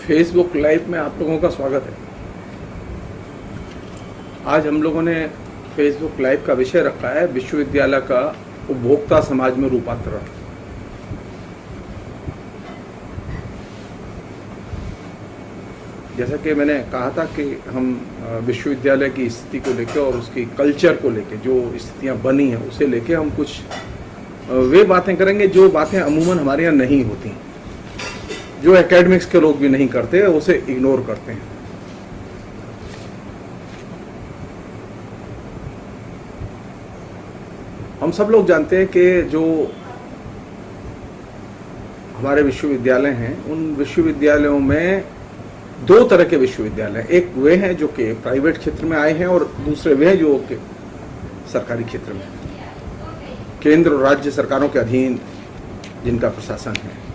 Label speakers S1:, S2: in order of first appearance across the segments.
S1: Facebook live में आप लोगों का स्वागत है। आज हम लोगों ने फेसबुक लाइव का विषय रखा है विश्वविद्यालय का उपभोक्ता समाज में रूपांतरण। जैसा कि मैंने कहा था कि हम विश्वविद्यालय की स्थिति को लेकर और उसकी कल्चर को लेकर जो स्थितियां बनी हैं उसे लेकर हम कुछ वे बातें करेंगे जो बातें अमूमन हमारे यहाँ नहीं होती, जो एकेडमिक्स के लोग भी नहीं करते, उसे इग्नोर करते हैं। हम सब लोग जानते हैं कि जो हमारे विश्वविद्यालय हैं उन विश्वविद्यालयों में दो तरह के विश्वविद्यालय हैं। एक वे हैं जो कि प्राइवेट क्षेत्र में आए हैं और दूसरे वे हैं जो कि सरकारी क्षेत्र में, केंद्र और राज्य सरकारों के अधीन जिनका प्रशासन है।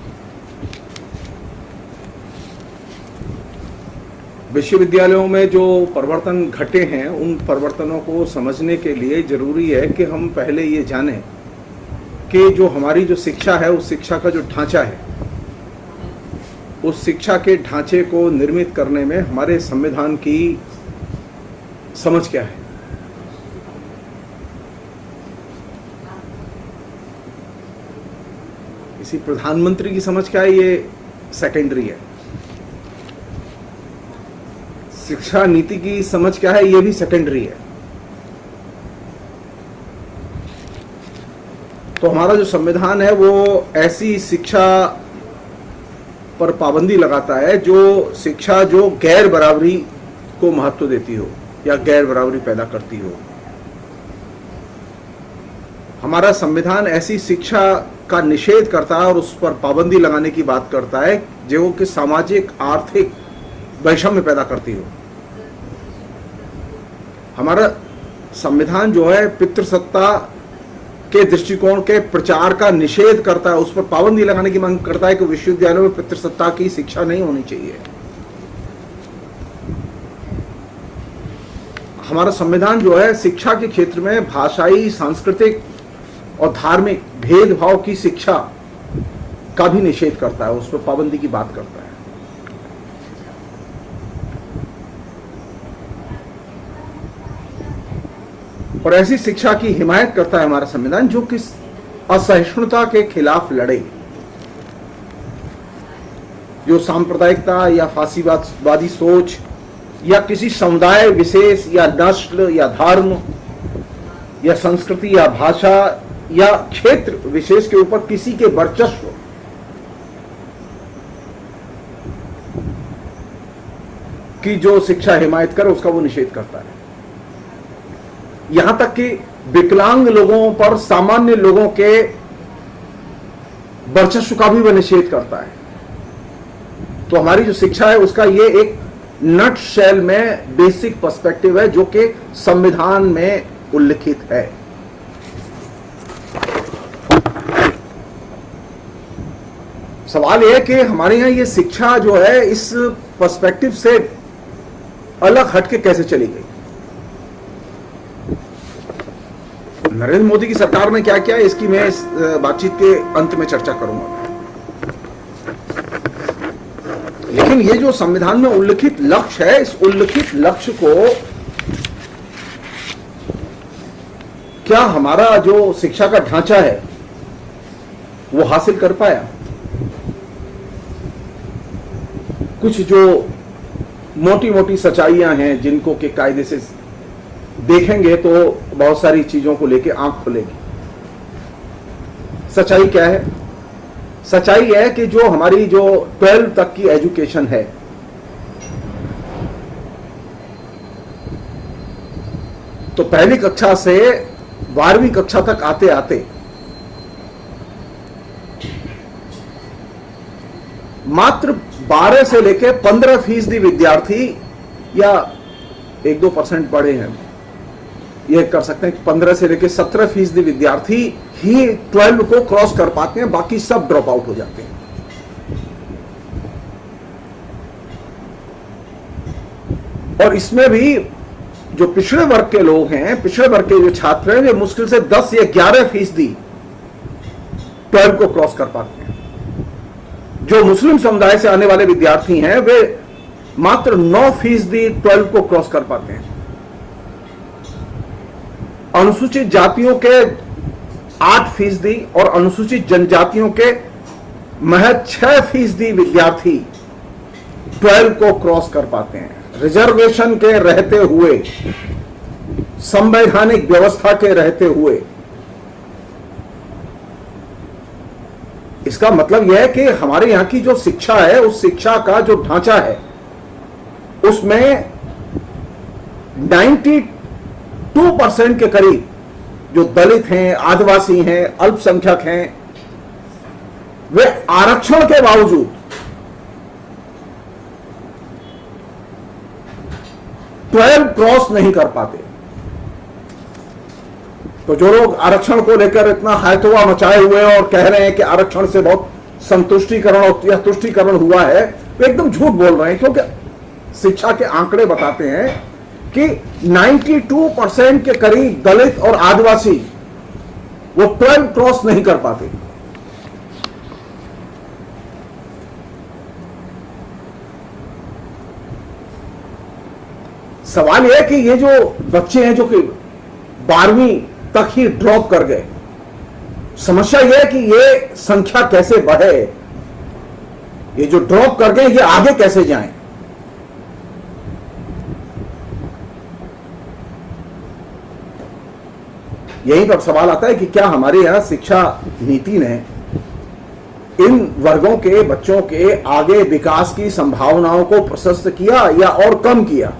S1: विश्वविद्यालयों में जो परिवर्तन घटे हैं उन परिवर्तनों को समझने के लिए जरूरी है कि हम पहले ये जानें कि जो हमारी जो शिक्षा है उस शिक्षा का जो ढांचा है, उस शिक्षा के ढांचे को निर्मित करने में हमारे संविधान की समझ क्या है। इसी प्रधानमंत्री की समझ क्या है, ये सेकेंडरी है। शिक्षा नीति की समझ क्या है, ये भी सेकेंडरी है। तो हमारा जो संविधान है वो ऐसी शिक्षा पर पाबंदी लगाता है जो शिक्षा जो गैर बराबरी को महत्व देती हो या गैर बराबरी पैदा करती हो। हमारा संविधान ऐसी शिक्षा का निषेध करता है और उस पर पाबंदी लगाने की बात करता है जो कि सामाजिक आर्थिक वैषम्य पैदा करती हो। हमारा संविधान जो है पितृसत्ता के दृष्टिकोण के प्रचार का निषेध करता है, उस पर पाबंदी लगाने की मांग करता है कि विश्वविद्यालयों में पितृसत्ता की शिक्षा नहीं होनी चाहिए। हमारा संविधान जो है शिक्षा के क्षेत्र में भाषाई, सांस्कृतिक और धार्मिक भेदभाव की शिक्षा का भी निषेध करता है, उस पर पाबंदी की बात करता है। और ऐसी शिक्षा की हिमायत करता है हमारा संविधान जो कि असहिष्णुता के खिलाफ लड़े, जो सांप्रदायिकता या फासीवादी सोच या किसी समुदाय विशेष या नस्ल या धर्म या संस्कृति या भाषा या क्षेत्र विशेष के ऊपर किसी के वर्चस्व की जो शिक्षा हिमायत करे उसका वो निषेध करता है। यहां तक कि विकलांग लोगों पर सामान्य लोगों के वर्चस्व का भी वह निषेध करता है। तो हमारी जो शिक्षा है उसका ये एक नट शेल में बेसिक पर्सपेक्टिव है जो कि संविधान में उल्लिखित है। सवाल यह है कि हमारे यहां ये शिक्षा जो है इस पर्सपेक्टिव से अलग हटके कैसे चली गई। नरेंद्र मोदी की सरकार ने क्या किया, इसकी मैं इस बातचीत के अंत में चर्चा करूंगा। लेकिन ये जो संविधान में उल्लिखित लक्ष्य है, इस उल्लिखित लक्ष्य को क्या हमारा जो शिक्षा का ढांचा है वो हासिल कर पाया। कुछ जो मोटी मोटी सच्चाइयां हैं जिनको के कायदे से देखेंगे तो बहुत सारी चीजों को लेके आंख खुलेगी। सच्चाई क्या है? सच्चाई है कि जो हमारी जो 12 तक की एजुकेशन है तो पहली कक्षा से 12वीं कक्षा तक आते आते मात्र 12 से लेके 15% विद्यार्थी या 1-2% बड़े हैं ये कर सकते हैं कि 15 से लेकर 17% विद्यार्थी ही 12 को क्रॉस कर पाते हैं, बाकी सब ड्रॉप आउट हो जाते हैं। और इसमें भी जो पिछड़े वर्ग के लोग हैं, पिछड़े वर्ग के जो छात्र हैं, वे मुश्किल से 10 या 11% 12 को क्रॉस कर पाते हैं। जो मुस्लिम समुदाय से आने वाले विद्यार्थी हैं वे मात्र 9% 12 को क्रॉस कर पाते हैं। अनुसूचित जातियों के 8% और अनुसूचित जनजातियों के महज 6% विद्यार्थी 12 को क्रॉस कर पाते हैं। रिजर्वेशन के रहते हुए, संवैधानिक व्यवस्था के रहते हुए, इसका मतलब यह है कि हमारे यहां की जो शिक्षा है, उस शिक्षा का जो ढांचा है, उसमें 92% के करीब जो दलित हैं, आदिवासी हैं, अल्पसंख्यक हैं, वे आरक्षण के बावजूद ट्वेल्व क्रॉस नहीं कर पाते। तो जो लोग आरक्षण को लेकर इतना हायतवा मचाए हुए हैं और कह रहे हैं कि आरक्षण से बहुत संतुष्टिकरण और तुष्टिकरण हुआ है, वे एकदम झूठ बोल रहे हैं, क्योंकि शिक्षा के आंकड़े बताते हैं कि 92% के करीब दलित और आदिवासी वो 12 क्रॉस नहीं कर पाते। सवाल यह है कि ये जो बच्चे हैं जो कि 12वीं तक ही ड्रॉप कर गए, समस्या यह है कि ये संख्या कैसे बढ़े, ये जो ड्रॉप कर गए ये आगे कैसे जाएं। यहीं पर सवाल आता है कि क्या हमारे यहां शिक्षा नीति ने इन वर्गों के बच्चों के आगे विकास की संभावनाओं को प्रशस्त किया या और कम किया।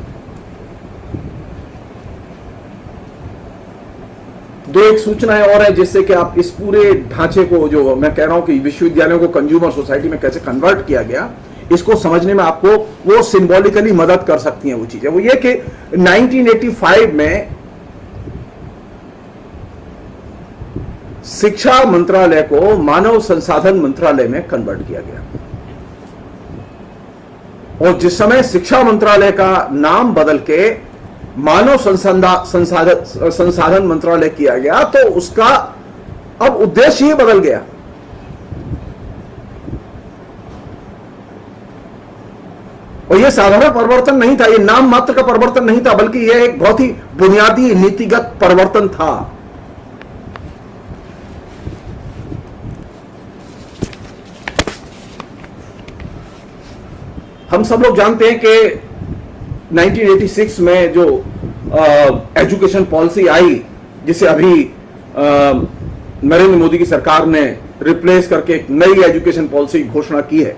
S1: दो एक सूचनाएं और है जिससे कि आप इस पूरे ढांचे को, जो मैं कह रहा हूं कि विश्वविद्यालयों को कंज्यूमर सोसाइटी में कैसे कन्वर्ट किया गया, इसको समझने में आपको वो सिंबॉलिकली मदद कर सकती हैं। वो चीजें वो ये कि 1985 में शिक्षा मंत्रालय को मानव संसाधन मंत्रालय में कन्वर्ट किया गया, और जिस समय शिक्षा मंत्रालय का नाम बदल के मानव संसाधन मंत्रालय किया गया, तो उसका अब उद्देश्य ही बदल गया। और यह साधारण परिवर्तन नहीं था, यह नाम मात्र का परिवर्तन नहीं था, बल्कि यह एक बहुत ही बुनियादी नीतिगत परिवर्तन था। हम सब लोग जानते हैं कि 1986 में जो एजुकेशन पॉलिसी आई, जिसे अभी नरेंद्र मोदी की सरकार ने रिप्लेस करके एक नई एजुकेशन पॉलिसी घोषणा की है,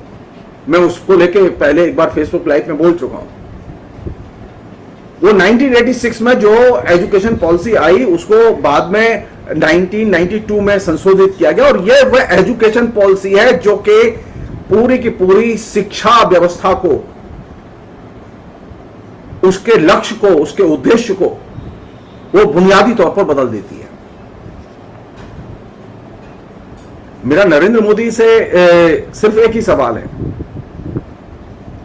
S1: मैं उसको लेके पहले एक बार फेसबुक लाइव में बोल चुका हूं। वो 1986 में जो एजुकेशन पॉलिसी आई, उसको बाद में 1992 में संशोधित किया गया, और यह वह एजुकेशन पॉलिसी है जो कि पूरी की पूरी शिक्षा व्यवस्था को, उसके लक्ष्य को, उसके उद्देश्य को वो बुनियादी तौर पर बदल देती है। मेरा नरेंद्र मोदी से सिर्फ एक ही सवाल है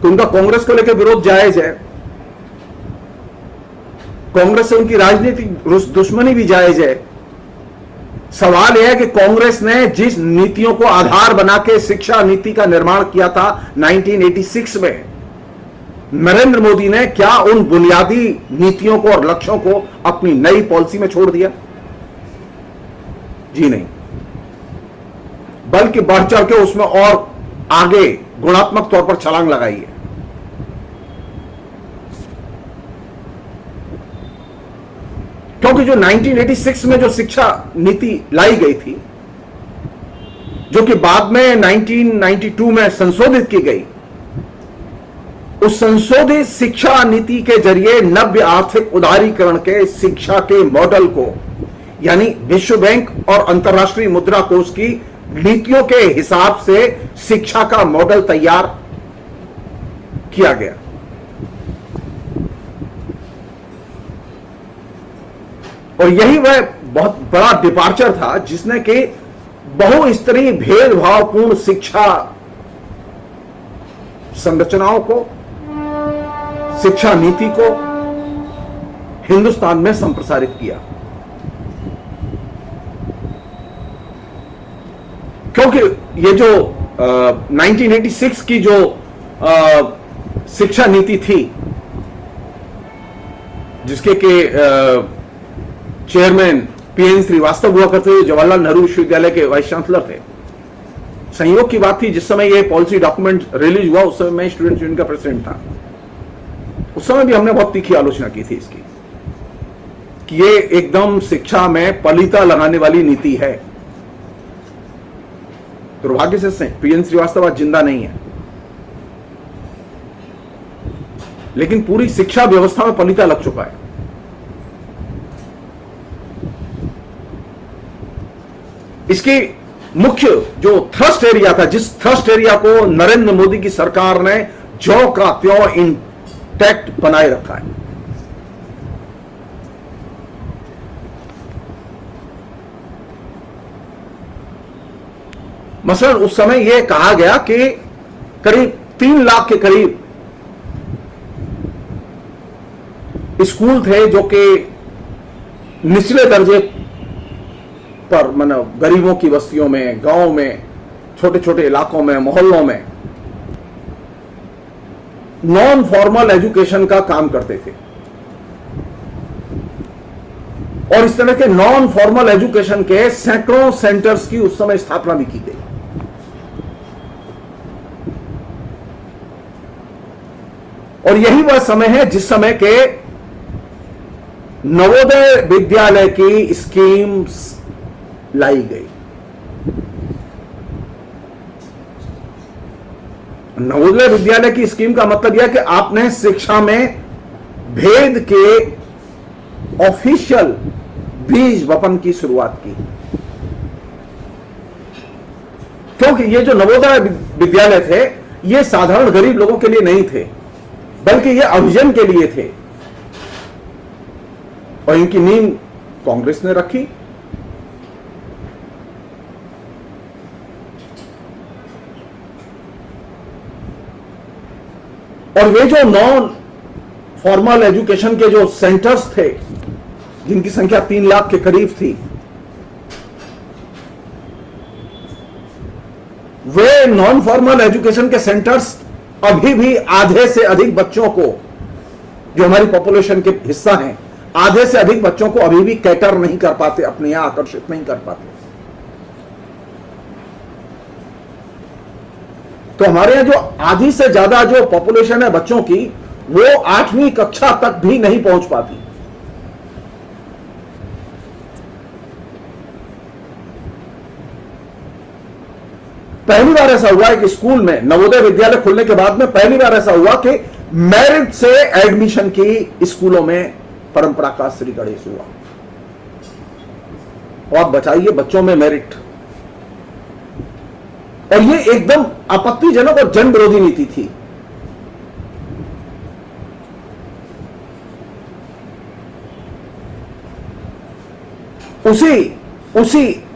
S1: कि उनका कांग्रेस को लेकर विरोध जायज है, कांग्रेस से उनकी राजनीतिक दुश्मनी भी जायज है। सवाल यह है कि कांग्रेस ने जिस नीतियों को आधार बना के शिक्षा नीति का निर्माण किया था 1986 में, नरेंद्र मोदी ने क्या उन बुनियादी नीतियों को और लक्ष्यों को अपनी नई पॉलिसी में छोड़ दिया? जी नहीं, बल्कि बढ़ चढ़ के उसमें और आगे गुणात्मक तौर पर छलांग लगाई है। क्योंकि जो 1986 में जो शिक्षा नीति लाई गई थी, जो कि बाद में 1992 में संशोधित की गई, उस संशोधित शिक्षा नीति के जरिए नव्य आर्थिक उदारीकरण के शिक्षा के मॉडल को, यानी विश्व बैंक और अंतर्राष्ट्रीय मुद्रा कोष की नीतियों के हिसाब से शिक्षा का मॉडल तैयार किया गया। और यही वह बहुत बड़ा डिपार्चर था जिसने कि बहुस्तरीय भेदभावपूर्ण शिक्षा संरचनाओं को, शिक्षा नीति को हिंदुस्तान में संप्रसारित किया। क्योंकि ये जो 1986 की जो शिक्षा नीति थी, जिसके चेयरमैन पीएन श्रीवास्तव हुआ करते थे, जवाहरलाल नेहरू विश्वविद्यालय के वाइस चांसलर थे। संयोग की बात थी, जिस समय ये पॉलिसी डॉक्यूमेंट रिलीज हुआ उस समय मैं स्टूडेंट यूनियन का प्रेसिडेंट था। उस समय भी हमने बहुत तीखी आलोचना की थी इसकी कि ये एकदम शिक्षा में पलीता लगाने वाली नीति है। दुर्भाग्य से पीएन श्रीवास्तव आज जिंदा नहीं है, लेकिन पूरी शिक्षा व्यवस्था में पलीता लग चुका है। इसकी मुख्य जो थ्रस्ट एरिया था, जिस थ्रस्ट एरिया को नरेंद्र मोदी की सरकार ने ज्यों का त्यों इंटैक्ट बनाए रखा है, मसलन उस समय यह कहा गया कि करीब 3 लाख के करीब स्कूल थे जो कि निचले दर्जे पर, मतलब गरीबों की बस्तियों में, गांव में, छोटे छोटे इलाकों में, मोहल्लों में नॉन फॉर्मल एजुकेशन का काम करते थे। और इस तरह के नॉन फॉर्मल एजुकेशन के सैकड़ों सेंटर्स की उस समय स्थापना भी की गई। और यही वह समय है जिस समय के नवोदय विद्यालय की स्कीम लाई गई। नवोदय विद्यालय की स्कीम का मतलब यह कि आपने शिक्षा में भेद के ऑफिशियल बीज वपन की शुरुआत की। क्योंकि ये जो नवोदय विद्यालय थे, ये साधारण गरीब लोगों के लिए नहीं थे, बल्कि ये अभिजन के लिए थे। और इनकी नींव कांग्रेस ने रखी। और वे जो नॉन फॉर्मल एजुकेशन के जो सेंटर्स थे, जिनकी संख्या 3 लाख के करीब थी, वे नॉन फॉर्मल एजुकेशन के सेंटर्स अभी भी आधे से अधिक बच्चों को, जो हमारी पॉपुलेशन के हिस्सा हैं, आधे से अधिक बच्चों को अभी भी कैटर नहीं कर पाते, अपने यहां आकर्षित नहीं कर पाते। तो हमारे यहां जो आधी से ज्यादा जो पॉपुलेशन है बच्चों की, वो 8वीं कक्षा तक भी नहीं पहुंच पाती। पहली बार ऐसा हुआ है कि स्कूल में, नवोदय विद्यालय खुलने के बाद में पहली बार ऐसा हुआ कि मेरिट से एडमिशन की स्कूलों में परंपरा का श्री गणेश हुआ। और बताइए, बच्चों में मेरिट। और ये एकदम आपत्तिजनक और जन विरोधी नीति थी।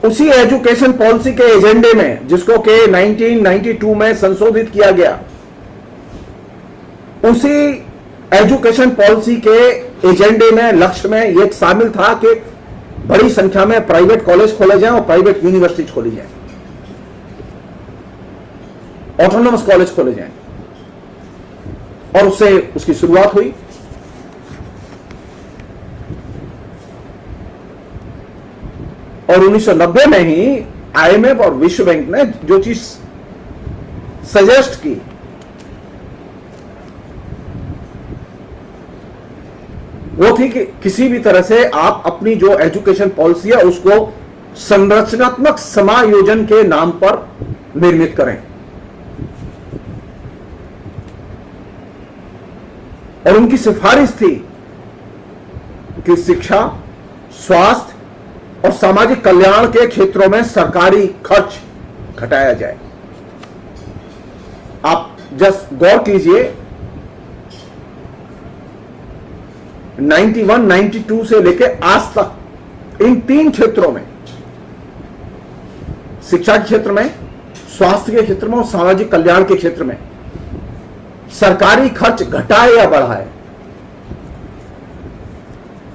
S1: उसी एजुकेशन पॉलिसी के एजेंडे में, जिसको के 1992 में संशोधित किया गया, उसी एजुकेशन पॉलिसी के एजेंडे में, लक्ष्य में यह शामिल था कि बड़ी संख्या में प्राइवेट कॉलेज खोले जाएं और प्राइवेट यूनिवर्सिटी खोली जाएं, ऑटोनॉमस कॉलेज खोले जाएं। और उससे उसकी शुरुआत हुई। और 1990 में ही आईएमएफ और विश्व बैंक ने जो चीज सजेस्ट की, वो थी कि किसी भी तरह से आप अपनी जो एजुकेशन पॉलिसी है उसको संरचनात्मक समायोजन के नाम पर निर्मित करें। और उनकी सिफारिश थी कि शिक्षा, स्वास्थ्य और सामाजिक कल्याण के क्षेत्रों में सरकारी खर्च घटाया जाए। आप जस्ट गौर कीजिए, 91, 92 से लेकर आज तक इन 3 क्षेत्रों में, शिक्षा के क्षेत्र में, स्वास्थ्य के क्षेत्र में और सामाजिक कल्याण के क्षेत्र में, सरकारी खर्च घटाए या बढ़ाए।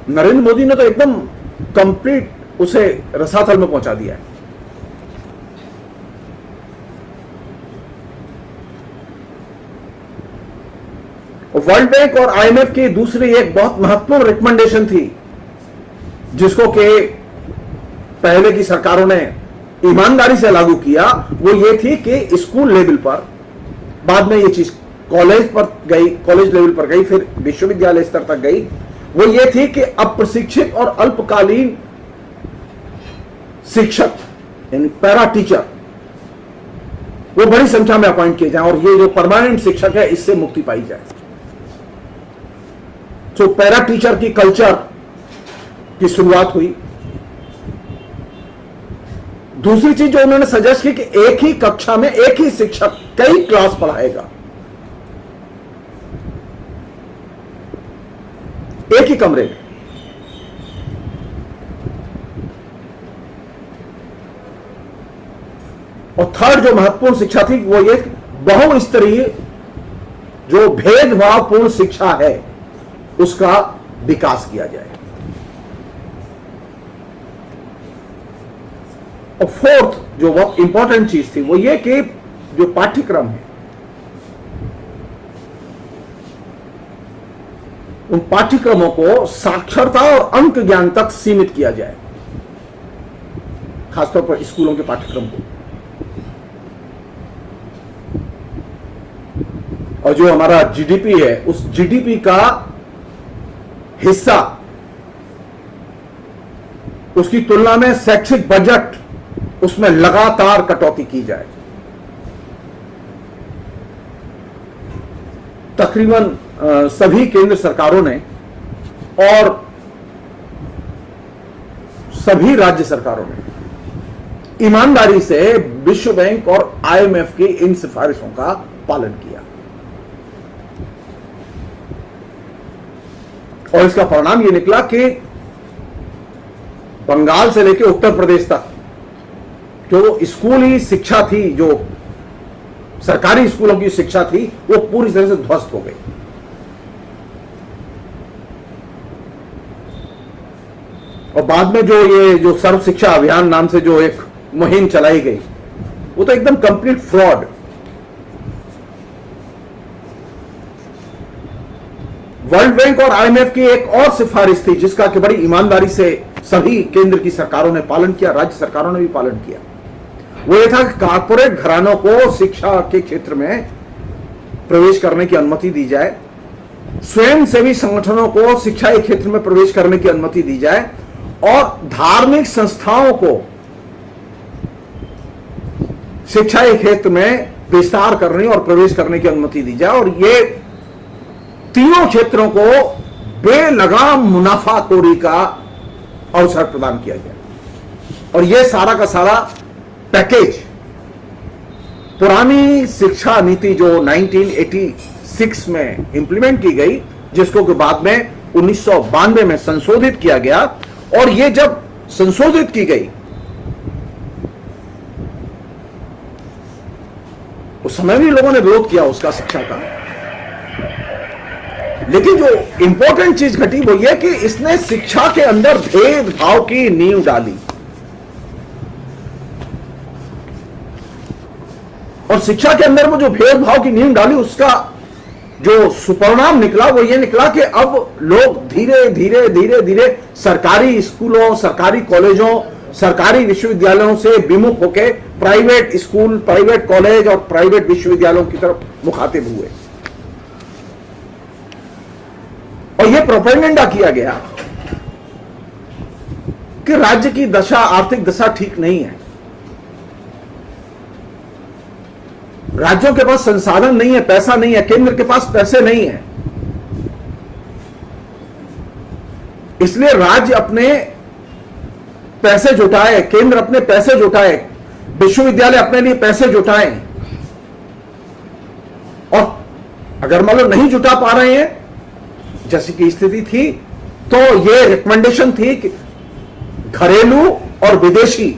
S1: नरेंद्र मोदी ने तो एकदम कंप्लीट उसे रसातल में पहुंचा दिया है। वर्ल्ड बैंक और आईएमएफ की दूसरी एक बहुत महत्वपूर्ण रिकमेंडेशन थी, जिसको कि पहले की सरकारों ने ईमानदारी से लागू किया, वो ये थी कि स्कूल लेवल पर, बाद में ये चीज कॉलेज पर गई, कॉलेज लेवल पर गई, फिर विश्वविद्यालय स्तर तक गई, वो ये थी कि अप्रशिक्षित और अल्पकालीन शिक्षक यानी पैरा टीचर वो बड़ी संख्या में अपॉइंट किए जाए और ये जो परमानेंट शिक्षक है इससे मुक्ति पाई जाए। तो पैरा टीचर की कल्चर की शुरुआत हुई। दूसरी चीज जो उन्होंने सजेस्ट की कि एक ही कक्षा में एक ही शिक्षक कई क्लास पढ़ाएगा, एक ही कमरे में। और थर्ड जो महत्वपूर्ण शिक्षा थी वो ये बहुस्तरीय जो भेदभावपूर्ण शिक्षा है उसका विकास किया जाए। और फोर्थ जो बहुत इंपॉर्टेंट चीज थी वो ये कि जो पाठ्यक्रम है उन पाठ्यक्रमों को साक्षरता और अंक ज्ञान तक सीमित किया जाए, खासतौर पर स्कूलों के पाठ्यक्रम को। और जो हमारा जीडीपी है उस जीडीपी का हिस्सा उसकी तुलना में शैक्षिक बजट उसमें लगातार कटौती की जाए। तकरीबन सभी केंद्र सरकारों ने और सभी राज्य सरकारों ने ईमानदारी से विश्व बैंक और आईएमएफ की इन सिफारिशों का पालन किया और इसका परिणाम यह निकला कि बंगाल से लेकर उत्तर प्रदेश तक जो स्कूली शिक्षा थी, जो सरकारी स्कूलों की शिक्षा थी, वो पूरी तरह से ध्वस्त हो गई। और बाद में जो सर्व शिक्षा अभियान नाम से जो एक मुहिम चलाई गई वो तो एकदम कंप्लीट फ्रॉड। वर्ल्ड बैंक और आईएमएफ की एक और सिफारिश थी जिसका कि बड़ी ईमानदारी से सभी केंद्र की सरकारों ने पालन किया, राज्य सरकारों ने भी पालन किया। वो ये था कि कॉर्पोरेट घरानों को शिक्षा के क्षेत्र में प्रवेश करने की अनुमति दी जाए, स्वयंसेवी संगठनों को शिक्षा के क्षेत्र में प्रवेश करने की अनुमति दी जाए और धार्मिक संस्थाओं को शिक्षा के क्षेत्र में विस्तार करने और प्रवेश करने की अनुमति दी जाए। और ये तीनों क्षेत्रों को बेलगाम मुनाफाखोरी का अवसर प्रदान किया गया। और यह सारा का सारा पैकेज पुरानी शिक्षा नीति जो 1986 में इंप्लीमेंट की गई, जिसको कि बाद में 1992 में संशोधित किया गया। और यह जब संशोधित की गई उस समय भी लोगों ने विरोध किया उसका, शिक्षा का। लेकिन जो इंपॉर्टेंट चीज घटी वो यह कि इसने शिक्षा के अंदर भेदभाव की नींव डाली और शिक्षा के अंदर वो जो भेदभाव की नींव डाली उसका जो सुपरिणाम निकला वो ये निकला कि अब लोग धीरे धीरे धीरे धीरे सरकारी स्कूलों, सरकारी कॉलेजों, सरकारी विश्वविद्यालयों से विमुख होकर प्राइवेट स्कूल, प्राइवेट कॉलेज और प्राइवेट विश्वविद्यालयों की तरफ मुखातिब हुए। और यह प्रोपेगेंडा किया गया कि राज्य की दशा, आर्थिक दशा ठीक नहीं है, राज्यों के पास संसाधन नहीं है, पैसा नहीं है, केंद्र के पास पैसे नहीं है, इसलिए राज्य अपने पैसे जुटाए, केंद्र अपने पैसे जुटाए, विश्वविद्यालय अपने लिए पैसे जुटाएं। और अगर मान लो नहीं जुटा पा रहे हैं जैसी की स्थिति थी तो यह रिकमेंडेशन थी कि घरेलू और विदेशी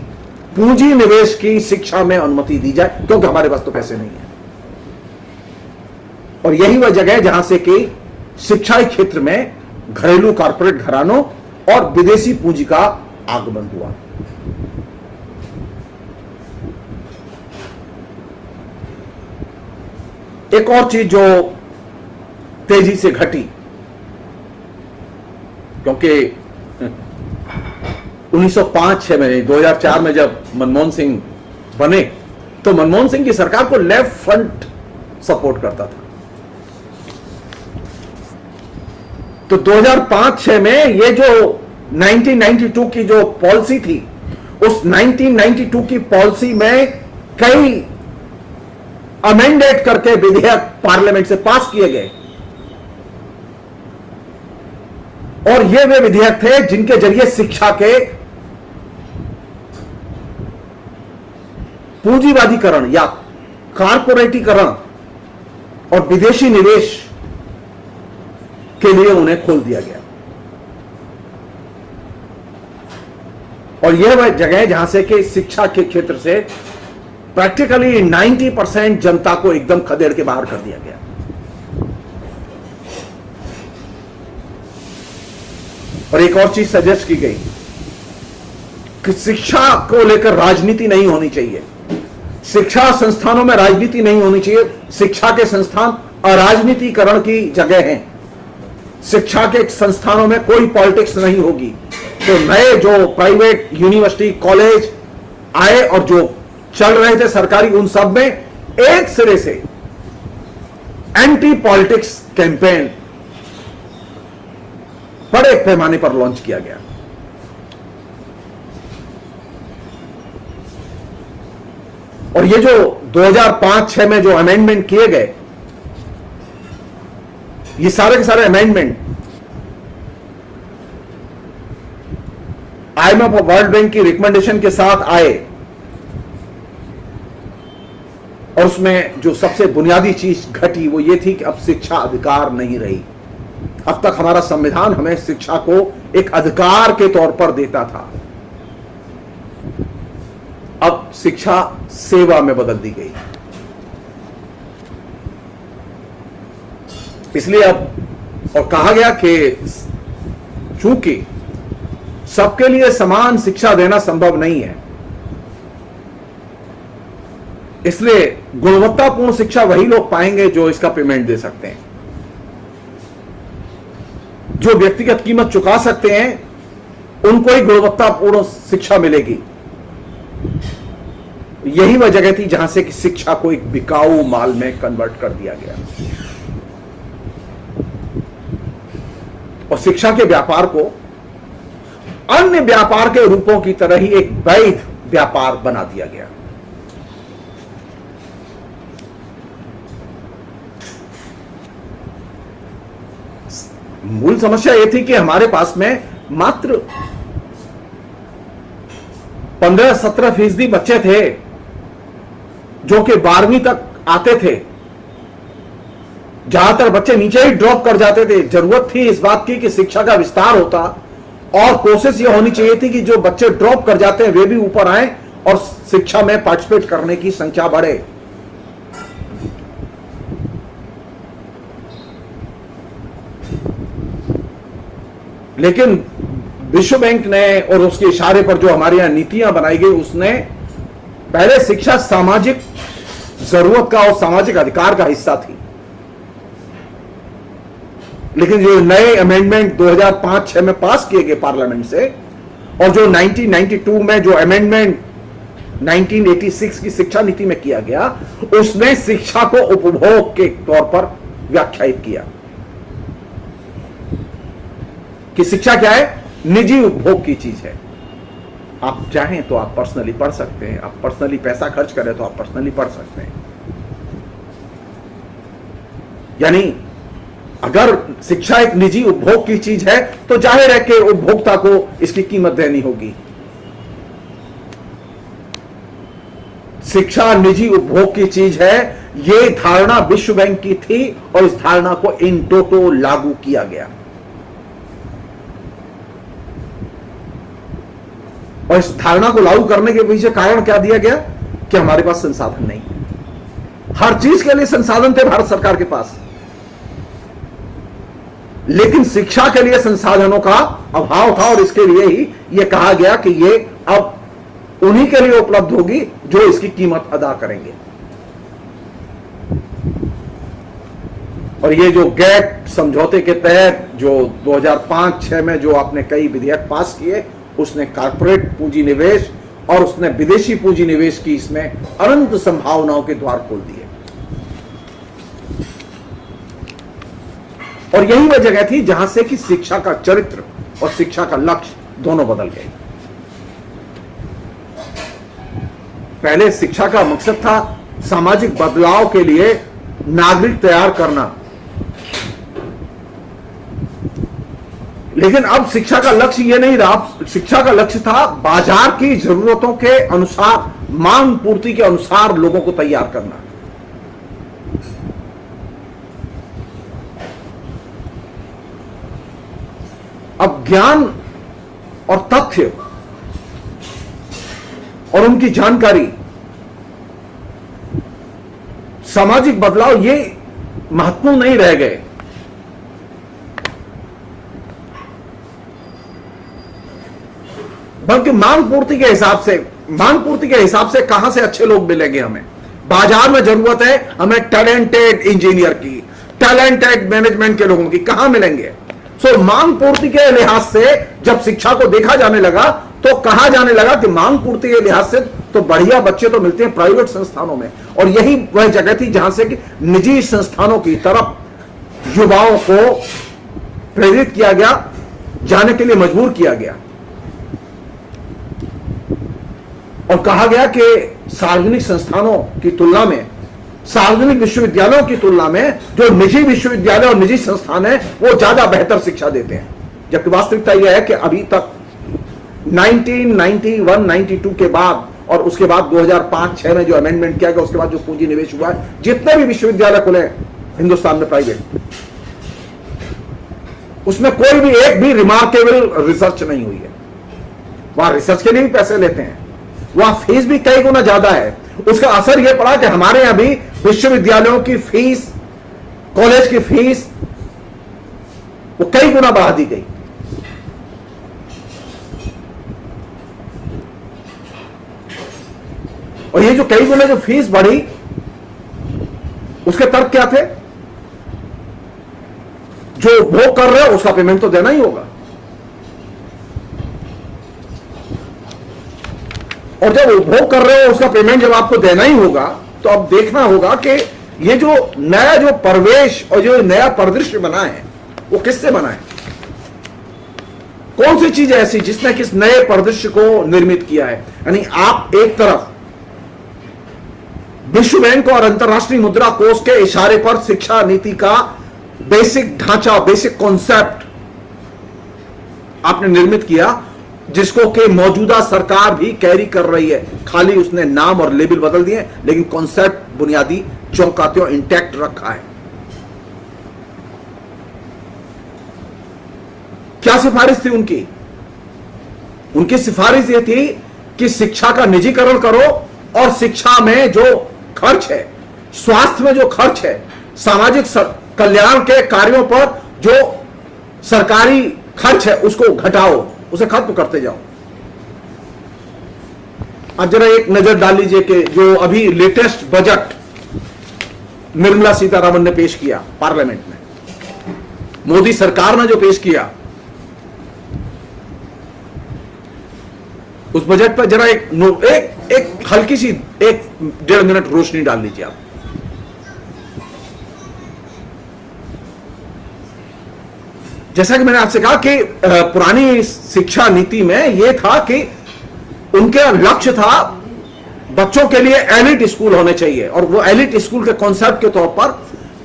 S1: पूंजी निवेश की शिक्षा में अनुमति दी जाए, क्योंकि हमारे पास तो पैसे नहीं है। और यही वह जगह है जहां से कि शिक्षा के क्षेत्र में घरेलू कॉर्पोरेट घरानों और विदेशी पूंजी का आगमन हुआ। एक और चीज जो तेजी से घटी, क्योंकि 1905-6 में 2004 में जब मनमोहन सिंह बने तो मनमोहन सिंह की सरकार को लेफ्ट फ्रंट सपोर्ट करता था। तो 2005-6 में ये जो 1992 की जो पॉलिसी थी, उस 1992 की पॉलिसी में कई अमेंडेड करके विधेयक पार्लियामेंट से पास किए गए, और ये वे विधेयक थे जिनके जरिए शिक्षा के पूंजीवादीकरण या कारपोरेटीकरण और विदेशी निवेश के लिए उन्हें खोल दिया गया। और यह वह जगह है जहां से कि शिक्षा के क्षेत्र से प्रैक्टिकली 90% जनता को एकदम खदेड़ के बाहर कर दिया गया। और एक और चीज सजेस्ट की गई कि शिक्षा को लेकर राजनीति नहीं होनी चाहिए, शिक्षा संस्थानों में राजनीति नहीं होनी चाहिए, शिक्षा के संस्थान अराजनीतिकरण की जगह हैं, शिक्षा के संस्थानों में कोई पॉलिटिक्स नहीं होगी। तो नए जो प्राइवेट यूनिवर्सिटी कॉलेज आए और जो चल रहे थे सरकारी, उन सब में एक सिरे से एंटी पॉलिटिक्स कैंपेन बड़े पैमाने पर लॉन्च किया गया। और ये जो 2005-6 में जो अमेंडमेंट किए गए, ये सारे के सारे अमेंडमेंट IMF और वर्ल्ड बैंक की रिकमेंडेशन के साथ आए, और उसमें जो सबसे बुनियादी चीज घटी वो ये थी कि अब शिक्षा अधिकार नहीं रही। अब तक हमारा संविधान हमें शिक्षा को एक अधिकार के तौर पर देता था, अब शिक्षा सेवा में बदल दी गई। इसलिए अब और कहा गया कि चूंकि सबके लिए समान शिक्षा देना संभव नहीं है, इसलिए गुणवत्तापूर्ण शिक्षा वही लोग पाएंगे जो इसका पेमेंट दे सकते हैं, जो व्यक्तिगत कीमत चुका सकते हैं उनको ही गुणवत्तापूर्ण शिक्षा मिलेगी। यही वह जगह थी जहां से कि शिक्षा को एक बिकाऊ माल में कन्वर्ट कर दिया गया और शिक्षा के व्यापार को अन्य व्यापार के रूपों की तरह ही एक वैध व्यापार बना दिया गया। मूल समस्या यह थी कि हमारे पास में मात्र 15-17% बच्चे थे जो कि 12वीं तक आते थे। ज्यादातर बच्चे नीचे ही ड्रॉप कर जाते थे। जरूरत थी इस बात की कि शिक्षा का विस्तार होता और कोशिश यह होनी चाहिए थी कि जो बच्चे ड्रॉप कर जाते हैं वे भी ऊपर आए और शिक्षा में पार्टिसिपेट करने की संख्या बढ़े। लेकिन विश्व बैंक ने और उसके इशारे पर जो हमारे यहां नीतियां बनाई गई, उसने पहले शिक्षा सामाजिक जरूरत का और सामाजिक अधिकार का हिस्सा थी, लेकिन जो नए अमेंडमेंट 2005-6 में पास किए गए पार्लियामेंट से और जो 1992 में जो अमेंडमेंट 1986 की शिक्षा नीति में किया गया, उसने शिक्षा को उपभोग के तौर पर व्याख्यायित किया कि शिक्षा क्या है, निजी उपभोग की चीज है। आप चाहें तो आप पर्सनली पढ़ सकते हैं, आप पर्सनली पैसा खर्च करें तो आप पर्सनली पढ़ सकते हैं। यानी अगर शिक्षा एक निजी उपभोग की चीज है तो जाहिर है कि उपभोक्ता को इसकी कीमत देनी होगी। शिक्षा निजी उपभोग की चीज है, यह धारणा विश्व बैंक की थी और इस धारणा को इन टोटो लागू किया गया। और इस धारणा को लागू करने के पीछे कारण क्या दिया गया कि हमारे पास संसाधन नहीं। हर चीज के लिए संसाधन थे भारत सरकार के पास, लेकिन शिक्षा के लिए संसाधनों का अभाव था और इसके लिए ही यह कहा गया कि यह अब उन्हीं के लिए उपलब्ध होगी जो इसकी कीमत अदा करेंगे। और ये जो गैट समझौते के तहत जो 2005-6 में जो आपने कई विधेयक पास किए, उसने कारपोरेट पूंजी निवेश और उसने विदेशी पूंजी निवेश की इसमें अनंत संभावनाओं के द्वार खोल दिए। और यही वह जगह थी जहां से कि शिक्षा का चरित्र और शिक्षा का लक्ष्य दोनों बदल गए। पहले शिक्षा का मकसद था सामाजिक बदलाव के लिए नागरिक तैयार करना, लेकिन अब शिक्षा का लक्ष्य यह नहीं रहा। शिक्षा का लक्ष्य था बाजार की जरूरतों के अनुसार, मांग पूर्ति के अनुसार लोगों को तैयार करना। अब ज्ञान और तथ्य और उनकी जानकारी, सामाजिक बदलाव ये महत्वपूर्ण नहीं रह गए। बल्कि मांग पूर्ति के हिसाब से कहां से अच्छे लोग मिलेंगे हमें। बाजार में जरूरत है हमें टैलेंटेड इंजीनियर की, टैलेंटेड मैनेजमेंट के लोगों की, कहां मिलेंगे? सो मांग पूर्ति के लिहाज से जब शिक्षा को देखा जाने लगा तो कहा जाने लगा कि मांग पूर्ति के लिहाज से तो बढ़िया बच्चे तो मिलते हैं प्राइवेट संस्थानों में। और यही वह जगह थी जहां से कि निजी संस्थानों की तरफ युवाओं को प्रेरित किया गया, जाने के लिए मजबूर किया गया। और कहा गया कि सार्वजनिक संस्थानों की तुलना में, सार्वजनिक विश्वविद्यालयों की तुलना में जो निजी विश्वविद्यालय और निजी संस्थान है वो ज्यादा बेहतर शिक्षा देते हैं। जबकि वास्तविकता यह है कि अभी तक 1991-92 के बाद और उसके बाद 2005-6 में जो अमेंडमेंट किया गया, उसके बाद जो पूंजी निवेश हुआ है, जितने भी विश्वविद्यालय खुले हिंदुस्तान में प्राइवेट, उसमें कोई भी एक भी रिमार्केबल रिसर्च नहीं हुई है। वहां रिसर्च के लिए भी पैसे लेते हैं, वहां फीस भी कई गुना ज्यादा है। उसका असर यह पड़ा कि हमारे यहां भी विश्वविद्यालयों की फीस, कॉलेज की फीस वो कई गुना बढ़ा दी गई। और ये जो कई गुना जो फीस बढ़ी, उसके तर्क क्या थे? जो वो कर रहे हो उसका पेमेंट तो देना ही होगा। और जब उपभोग कर रहे हो उसका पेमेंट जब आपको देना ही होगा, तो अब देखना होगा कि ये जो नया जो परिवेश और जो नया परिदृश्य बना है वो किससे बना है? कौन सी चीज ऐसी जिसने किस नए परिदृश्य को निर्मित किया है? यानी आप एक तरफ विश्व बैंक और अंतर्राष्ट्रीय मुद्रा कोष के इशारे पर शिक्षा नीति का बेसिक ढांचा, बेसिक कॉन्सेप्ट आपने निर्मित किया, जिसको कि मौजूदा सरकार भी कैरी कर रही है। खाली उसने नाम और लेबल बदल दिए, लेकिन कॉन्सेप्ट बुनियादी चौंकाते और इंटैक्ट रखा है। क्या सिफारिश थी उनकी? उनकी सिफारिश यह थी कि शिक्षा का निजीकरण करो और शिक्षा में जो खर्च है, स्वास्थ्य में जो खर्च है, सामाजिक कल्याण के कार्यों पर जो सरकारी खर्च है उसको घटाओ, उसे खत्म करते जाओ। अब जरा एक नजर डाल लीजिए कि जो अभी लेटेस्ट बजट निर्मला सीतारमण ने पेश किया पार्लियामेंट में, मोदी सरकार ने जो पेश किया, उस बजट पर जरा एक हल्की सी 1-1.5 मिनट रोशनी डाल लीजिए आप। जैसा कि मैंने आपसे कहा कि पुरानी शिक्षा नीति में यह था कि उनके लक्ष्य था बच्चों के लिए एलिट स्कूल होने चाहिए, और वो एलिट स्कूल के कॉन्सेप्ट के तौर पर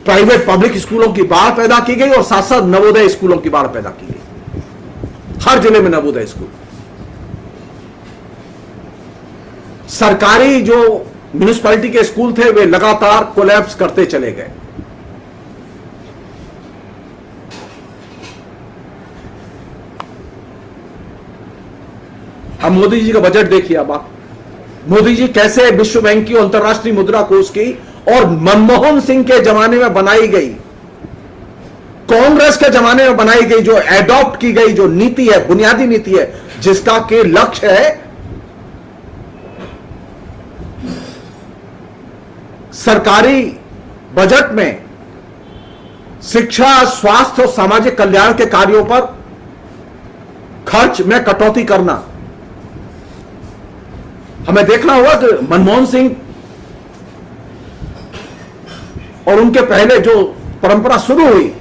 S1: प्राइवेट पब्लिक स्कूलों की बाढ़ पैदा की गई और साथ साथ नवोदय स्कूलों की बाढ़ पैदा की गई। हर जिले में नवोदय स्कूल। सरकारी जो म्युनिसिपैलिटी के स्कूल थे वे लगातार कोलैप्स करते चले गए। अब मोदी जी का बजट देखिए। अब आप मोदी जी कैसे विश्व बैंक की, अंतर्राष्ट्रीय मुद्रा कोष की और मनमोहन सिंह के जमाने में बनाई गई, कांग्रेस के जमाने में बनाई गई जो एडॉप्ट की गई जो नीति है, बुनियादी नीति है, जिसका के लक्ष्य है सरकारी बजट में शिक्षा, स्वास्थ्य और सामाजिक कल्याण के कार्यों पर खर्च में कटौती करना। हमें देखना होगा कि मनमोहन सिंह और उनके पहले जो परंपरा शुरू हुई,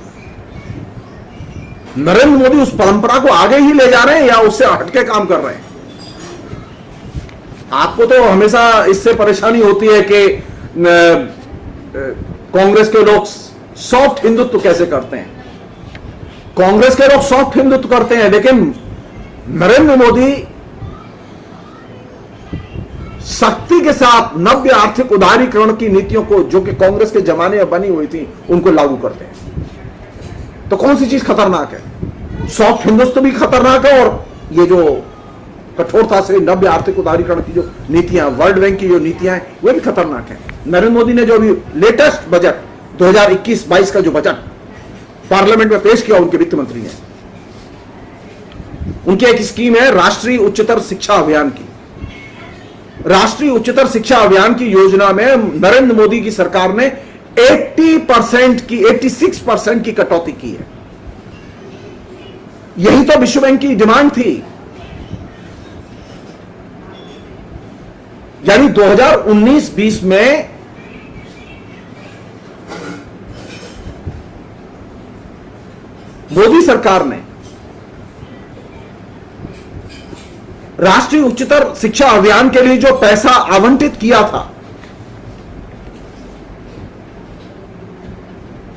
S1: नरेंद्र मोदी उस परंपरा को आगे ही ले जा रहे हैं या उससे हटके काम कर रहे हैं? आपको तो हमेशा इससे परेशानी होती है कि कांग्रेस के लोग सॉफ्ट हिंदुत्व कैसे करते हैं। कांग्रेस के लोग सॉफ्ट हिंदुत्व करते हैं, लेकिन नरेंद्र मोदी सख्ती के साथ नव्य आर्थिक उदारीकरण की नीतियों को, जो कि कांग्रेस के जमाने में बनी हुई थी, उनको लागू करते हैं। तो कौन सी चीज खतरनाक है? सॉफ्ट हिंदुत्व भी खतरनाक है और ये जो कठोरता से नव्य आर्थिक उदारीकरण की जो नीतियां, वर्ल्ड बैंक की जो नीतियां हैं, वे भी खतरनाक है। नरेंद्र मोदी ने जो अभी लेटेस्ट बजट 2021-22 का जो बजट पार्लियामेंट में पेश किया, उनके वित्त मंत्री ने, उनकी एक स्कीम है राष्ट्रीय उच्चतर शिक्षा अभियान की। राष्ट्रीय उच्चतर शिक्षा अभियान की योजना में नरेंद्र मोदी की सरकार ने 86% की कटौती की है। यही तो विश्व बैंक की डिमांड थी। यानी 2019-20 में मोदी सरकार ने राष्ट्रीय उच्चतर शिक्षा अभियान के लिए जो पैसा आवंटित किया था,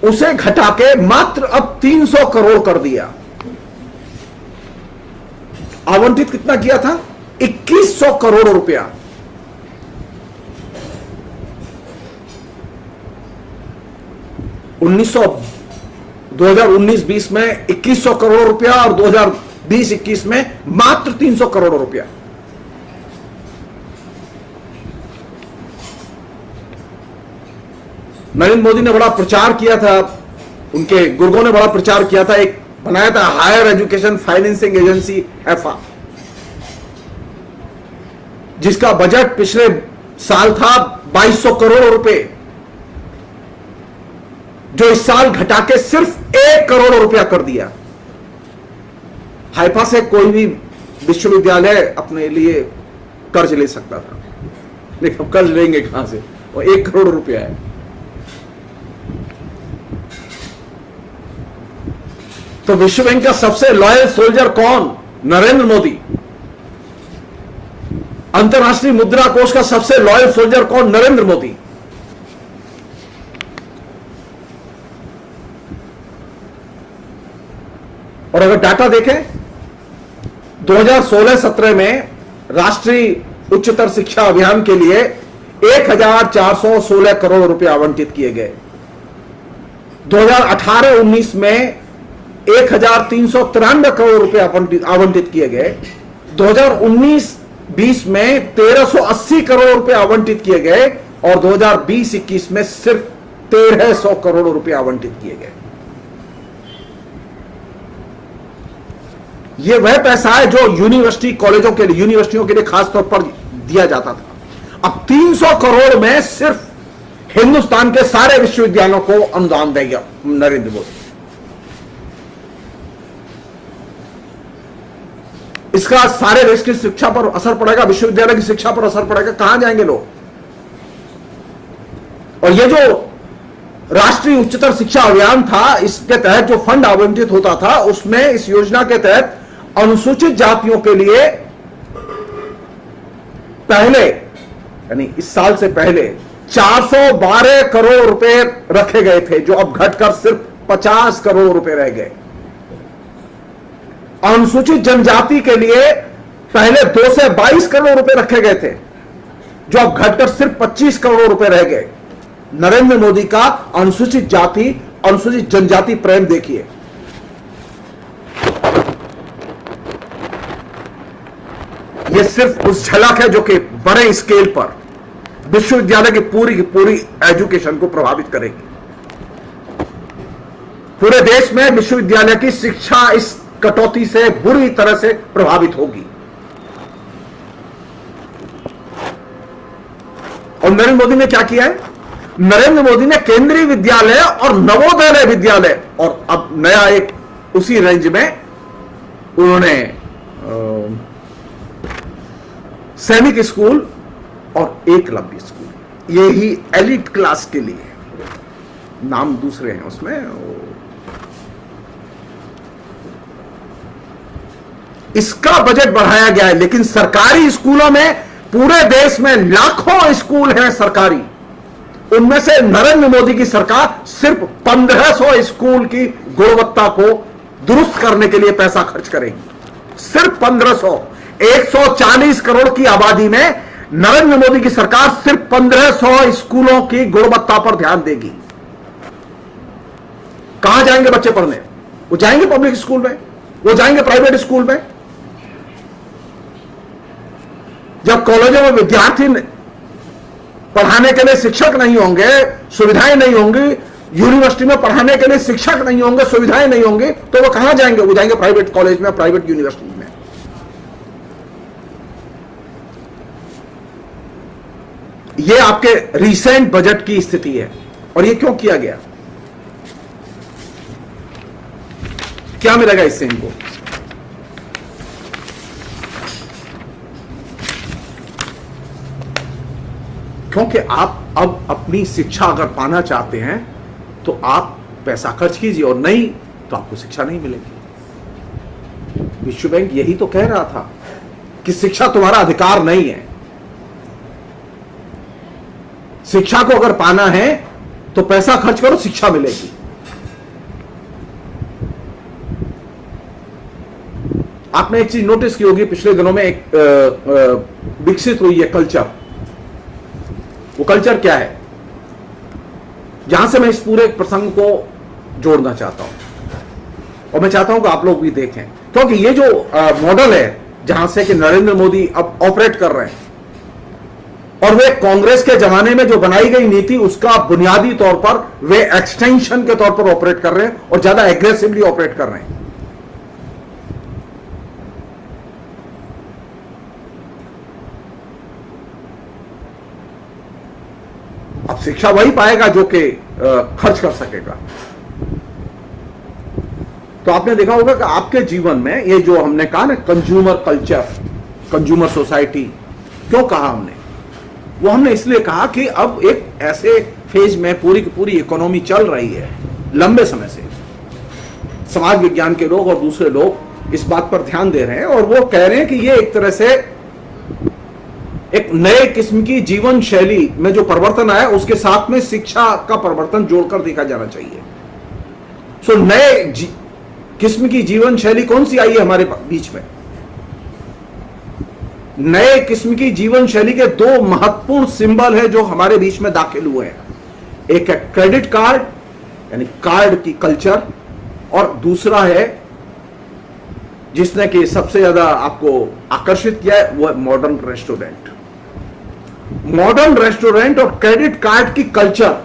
S1: उसे घटा के मात्र अब 300 करोड़ कर दिया। आवंटित कितना किया था? 2100 करोड़ रुपया। 2019-20 में 2100 करोड़ रुपया और 2020-21 में मात्र 300 करोड़ रुपया। नरेंद्र मोदी ने बड़ा प्रचार किया था, उनके गुर्गों ने बड़ा प्रचार किया था, एक बनाया था higher education financing agency HEFA, जिसका बजट पिछले साल था 2200 करोड़ रुपए, जो इस साल घटा के सिर्फ 1 करोड़ रुपया कर दिया। हाइफा से कोई भी विश्वविद्यालय अपने लिए कर्ज ले सकता था, लेकिन अब कर्ज लेंगे कहां से? वो 1 करोड़ रुपया है। तो विश्व बैंक का सबसे लॉयल सोल्जर कौन? नरेंद्र मोदी। अंतर्राष्ट्रीय मुद्रा कोष का सबसे लॉयल सोल्जर कौन? नरेंद्र मोदी। और अगर डाटा देखें, 2016-17 में राष्ट्रीय उच्चतर शिक्षा अभियान के लिए 1416 करोड़ रुपए आवंटित किए गए। 2018-19 में 1393 करोड़ रुपए आवंटित किए गए। 2019-20 में 1380 करोड़ रुपए आवंटित किए गए और 2020-21 में सिर्फ 1300 करोड़ रुपए आवंटित किए गए। यह वह पैसा है जो यूनिवर्सिटी कॉलेजों के लिए, यूनिवर्सिटियों के लिए खासतौर पर दिया जाता था। अब 300 करोड़ में सिर्फ हिंदुस्तान के सारे विश्वविद्यालयों को अनुदान देगा नरेंद्र मोदी। इसका सारे देश की शिक्षा पर असर पड़ेगा, विश्वविद्यालय की शिक्षा पर असर पड़ेगा। कहां जाएंगे लोग? और यह जो राष्ट्रीय उच्चतर शिक्षा अभियान था, इसके तहत जो फंड आवंटित होता था, उसमें इस योजना के तहत अनुसूचित जातियों के लिए पहले, यानी इस साल से पहले 412 करोड़ रुपए रखे गए थे, जो अब घटकर सिर्फ 50 करोड़ रुपए रह गए। अनुसूचित जनजाति के लिए पहले 2 से 22 करोड़ रुपए रखे गए थे, जो अब घटकर सिर्फ 25 करोड़ रुपए रह गए। नरेंद्र मोदी का अनुसूचित जाति, अनुसूचित जनजाति प्रेम देखिए। यह सिर्फ उस झलक है जो कि बड़े स्केल पर विश्वविद्यालय की पूरी एजुकेशन को प्रभावित करेगी। पूरे देश में विश्वविद्यालय की शिक्षा इस कटौती से बुरी तरह से प्रभावित होगी। और नरेंद्र मोदी ने क्या किया है? नरेंद्र मोदी ने केंद्रीय विद्यालय और नवोदय विद्यालय, और अब नया एक उसी रेंज में उन्होंने सैनिक स्कूल और एकलव्य स्कूल, ये ही एलिट क्लास के लिए, नाम दूसरे हैं उसमें। इसका बजट बढ़ाया गया है, लेकिन सरकारी स्कूलों में पूरे देश में लाखों स्कूल हैं सरकारी, उनमें से नरेंद्र मोदी की सरकार सिर्फ 1500 स्कूल की गुणवत्ता को दुरुस्त करने के लिए पैसा खर्च करेगी। सिर्फ 1500, 140 करोड़ की आबादी में नरेंद्र मोदी की सरकार सिर्फ 1500 स्कूलों की गुणवत्ता पर ध्यान देगी। कहां जाएंगे बच्चे पढ़ने? वो जाएंगे पब्लिक स्कूल में, वो जाएंगे प्राइवेट स्कूल में। जब कॉलेजों में विद्यार्थी पढ़ाने के लिए शिक्षक नहीं होंगे, सुविधाएं नहीं होंगी, यूनिवर्सिटी में पढ़ाने के लिए शिक्षक नहीं होंगे, सुविधाएं नहीं होंगी, तो वो कहां जाएंगे? वो जाएंगे प्राइवेट कॉलेज में, प्राइवेट यूनिवर्सिटी में। ये आपके रिसेंट बजट की स्थिति है। और ये क्यों किया गया? क्या मिलेगा इससे इनको? क्योंकि आप अब अपनी शिक्षा अगर पाना चाहते हैं तो आप पैसा खर्च कीजिए, और नहीं तो आपको शिक्षा नहीं मिलेगी। विश्व बैंक यही तो कह रहा था कि शिक्षा तुम्हारा अधिकार नहीं है। शिक्षा को अगर पाना है तो पैसा खर्च करो, शिक्षा मिलेगी। आपने एक चीज नोटिस की होगी, पिछले दिनों में एक विकसित हुई है कल्चर। वो कल्चर क्या है, जहां से मैं इस पूरे प्रसंग को जोड़ना चाहता हूं, और मैं चाहता हूं कि आप लोग भी देखें, क्योंकि ये जो मॉडल है जहां से कि नरेंद्र मोदी अब ऑपरेट कर रहे हैं, और वे कांग्रेस के जमाने में जो बनाई गई नीति उसका बुनियादी तौर पर वे एक्सटेंशन के तौर पर ऑपरेट कर रहे हैं, और ज्यादा एग्रेसिवली ऑपरेट कर रहे हैं। अब शिक्षा वही पाएगा जो कि खर्च कर सकेगा। तो आपने देखा होगा कि आपके जीवन में ये जो हमने कहा ना कंज्यूमर कल्चर, कंज्यूमर सोसाइटी, क्यों कहा हमने? वो हमने इसलिए कहा कि अब एक ऐसे फेज में पूरी की पूरी इकोनॉमी चल रही है लंबे समय से। समाज विज्ञान के लोग और दूसरे लोग इस बात पर ध्यान दे रहे हैं, और वो कह रहे हैं कि ये एक तरह से एक नए किस्म की जीवन शैली में जो परिवर्तन आया उसके साथ में शिक्षा का परिवर्तन जोड़कर देखा जाना चाहिए। सो नए किस्म की जीवन शैली कौन सी आई है हमारे बीच में? नए किस्म की जीवन शैली के दो महत्वपूर्ण सिंबल है जो हमारे बीच में दाखिल हुए हैं। एक है क्रेडिट कार्ड, यानी कार्ड की कल्चर, और दूसरा है जिसने कि सबसे ज्यादा आपको आकर्षित किया है, वो है मॉडर्न रेस्टोरेंट। मॉडर्न रेस्टोरेंट और क्रेडिट कार्ड की कल्चर,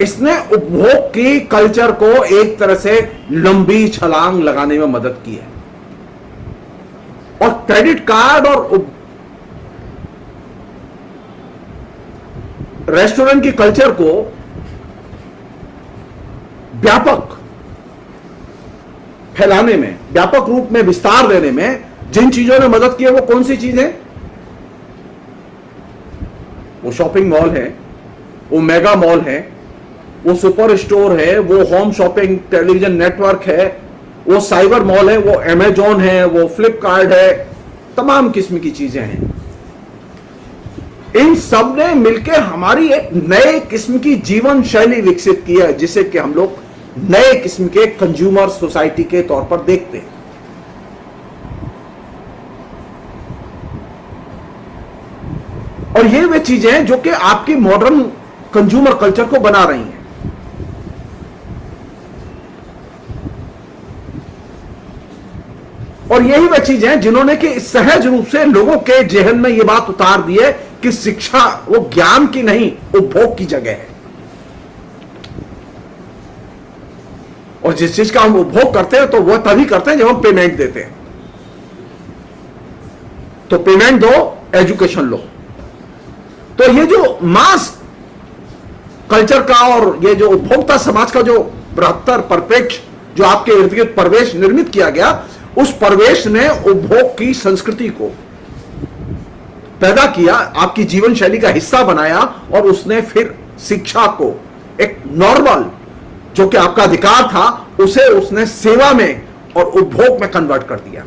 S1: इसने उपभोग की कल्चर को एक तरह से लंबी छलांग लगाने में मदद की है। और क्रेडिट कार्ड और रेस्टोरेंट की कल्चर को व्यापक फैलाने में, व्यापक रूप में विस्तार देने में जिन चीजों ने मदद की है, वो कौन सी चीज है? वो शॉपिंग मॉल है, वो मेगा मॉल है, वो सुपर स्टोर है, वो होम शॉपिंग टेलीविजन नेटवर्क है, वो साइबर मॉल है, वो अमेजॉन है, वो फ्लिपकार्ट है, तमाम किस्म की चीजें हैं। इन सब ने मिलकर हमारी एक नए किस्म की जीवन शैली विकसित की है, जिसे कि हम लोग नए किस्म के कंज्यूमर सोसाइटी के तौर पर देखते हैं। और ये वे चीजें हैं जो कि आपकी मॉडर्न कंज्यूमर कल्चर को बना रही हैं। और यही वह चीजें हैं जिन्होंने कि सहज रूप से लोगों के जेहन में यह बात उतार दी है कि शिक्षा वो ज्ञान की नहीं, उपभोग की जगह है। और जिस चीज का हम उपभोग करते हैं तो वह तभी करते हैं जब हम पेमेंट देते हैं। तो पेमेंट दो, एजुकेशन लो। तो ये जो मास कल्चर का और ये जो उपभोक्ता समाज का जो बृहत्तर परिप्रेक्ष्य जो आपके इर्द गिर्द परिवेश निर्मित किया गया, उस परिवेश ने उपभोग की संस्कृति को पैदा किया, आपकी जीवन शैली का हिस्सा बनाया, और उसने फिर शिक्षा को एक नॉर्मल जो कि आपका अधिकार था उसे उसने सेवा में और उपभोग में कन्वर्ट कर दिया।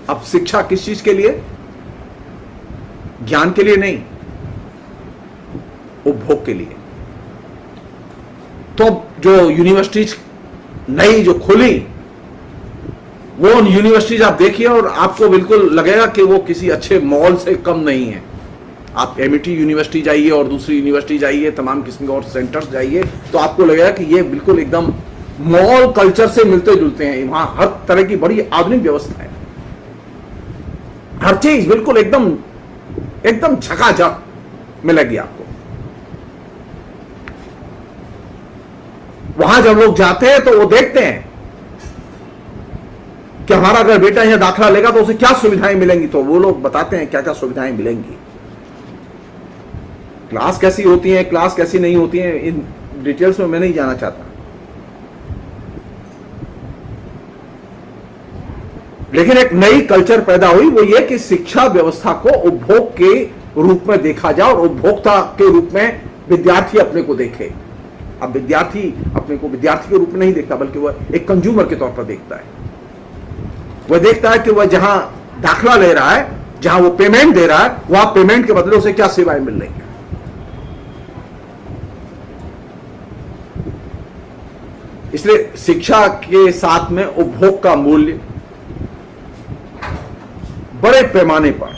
S1: अब शिक्षा किस चीज के लिए? ज्ञान के लिए नहीं, उपभोग के लिए। तो जो यूनिवर्सिटीज नई जो खुली, वो यूनिवर्सिटीज आप देखिए और आपको बिल्कुल लगेगा कि वो किसी अच्छे मॉल से कम नहीं है। आप एमईटी यूनिवर्सिटी जाइए और दूसरी यूनिवर्सिटी जाइए, तमाम किस्म के और सेंटर्स जाइए, तो आपको लगेगा कि ये बिल्कुल एकदम मॉल कल्चर से मिलते जुलते हैं। वहां हर तरह की बड़ी आधुनिक व्यवस्था है, हर चीज बिल्कुल एकदम एकदम झकाझक मिलेगी आपको। वहां जब लोग जाते हैं तो वो देखते हैं कि हमारा अगर बेटा यहां दाखिला लेगा तो उसे क्या सुविधाएं मिलेंगी, तो वो लोग बताते हैं क्या क्या सुविधाएं मिलेंगी। क्लास कैसी होती है, क्लास कैसी नहीं होती है, इन डिटेल्स में मैं नहीं जाना चाहता, लेकिन एक नई कल्चर पैदा हुई, वो ये कि शिक्षा व्यवस्था को उपभोग के रूप में देखा जाए और उपभोक्ता के रूप में विद्यार्थी अपने को देखे। अब विद्यार्थी अपने को विद्यार्थी के रूप में नहीं देखता, बल्कि वह एक कंज्यूमर के तौर पर देखता है। वह देखता है कि वह जहां दाखिला ले रहा है, जहां वो पेमेंट दे रहा है, वहां पेमेंट के बदले उसे क्या सेवाएं मिल रही हैं। इसलिए शिक्षा के साथ में उपभोग का मूल्य बड़े पैमाने पर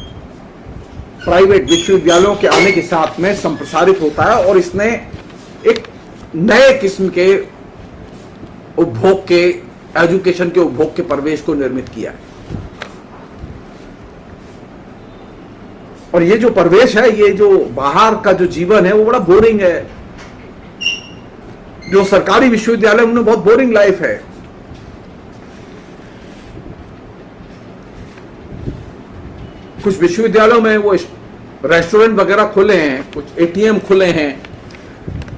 S1: प्राइवेट विश्वविद्यालयों के आने के साथ में संप्रसारित होता है, और इसने एक नए किस्म के उपभोग के, एजुकेशन के उपभोग के परिवेश को निर्मित किया है। और ये जो परिवेश है, ये जो बाहर का जो जीवन है, वो बड़ा बोरिंग है। जो सरकारी विश्वविद्यालय, उनमें बहुत बोरिंग लाइफ है। कुछ विश्वविद्यालयों में वो रेस्टोरेंट वगैरह खुले हैं, कुछ एटीएम खुले हैं,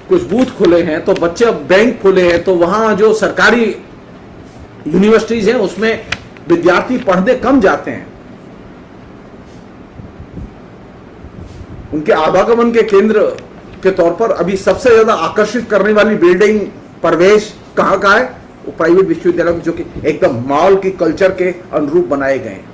S1: कुछ बूथ खुले हैं, तो बच्चे बैंक खुले हैं, तो वहां जो सरकारी यूनिवर्सिटीज हैं उसमें विद्यार्थी पढ़ने कम जाते हैं। उनके आवागमन के केंद्र के तौर पर अभी सबसे ज्यादा आकर्षित करने वाली बिल्डिंग परिवेश कहां का है? वो प्राइवेट विश्वविद्यालय जो कि एकदम मॉल की कल्चर के अनुरूप बनाए गए हैं।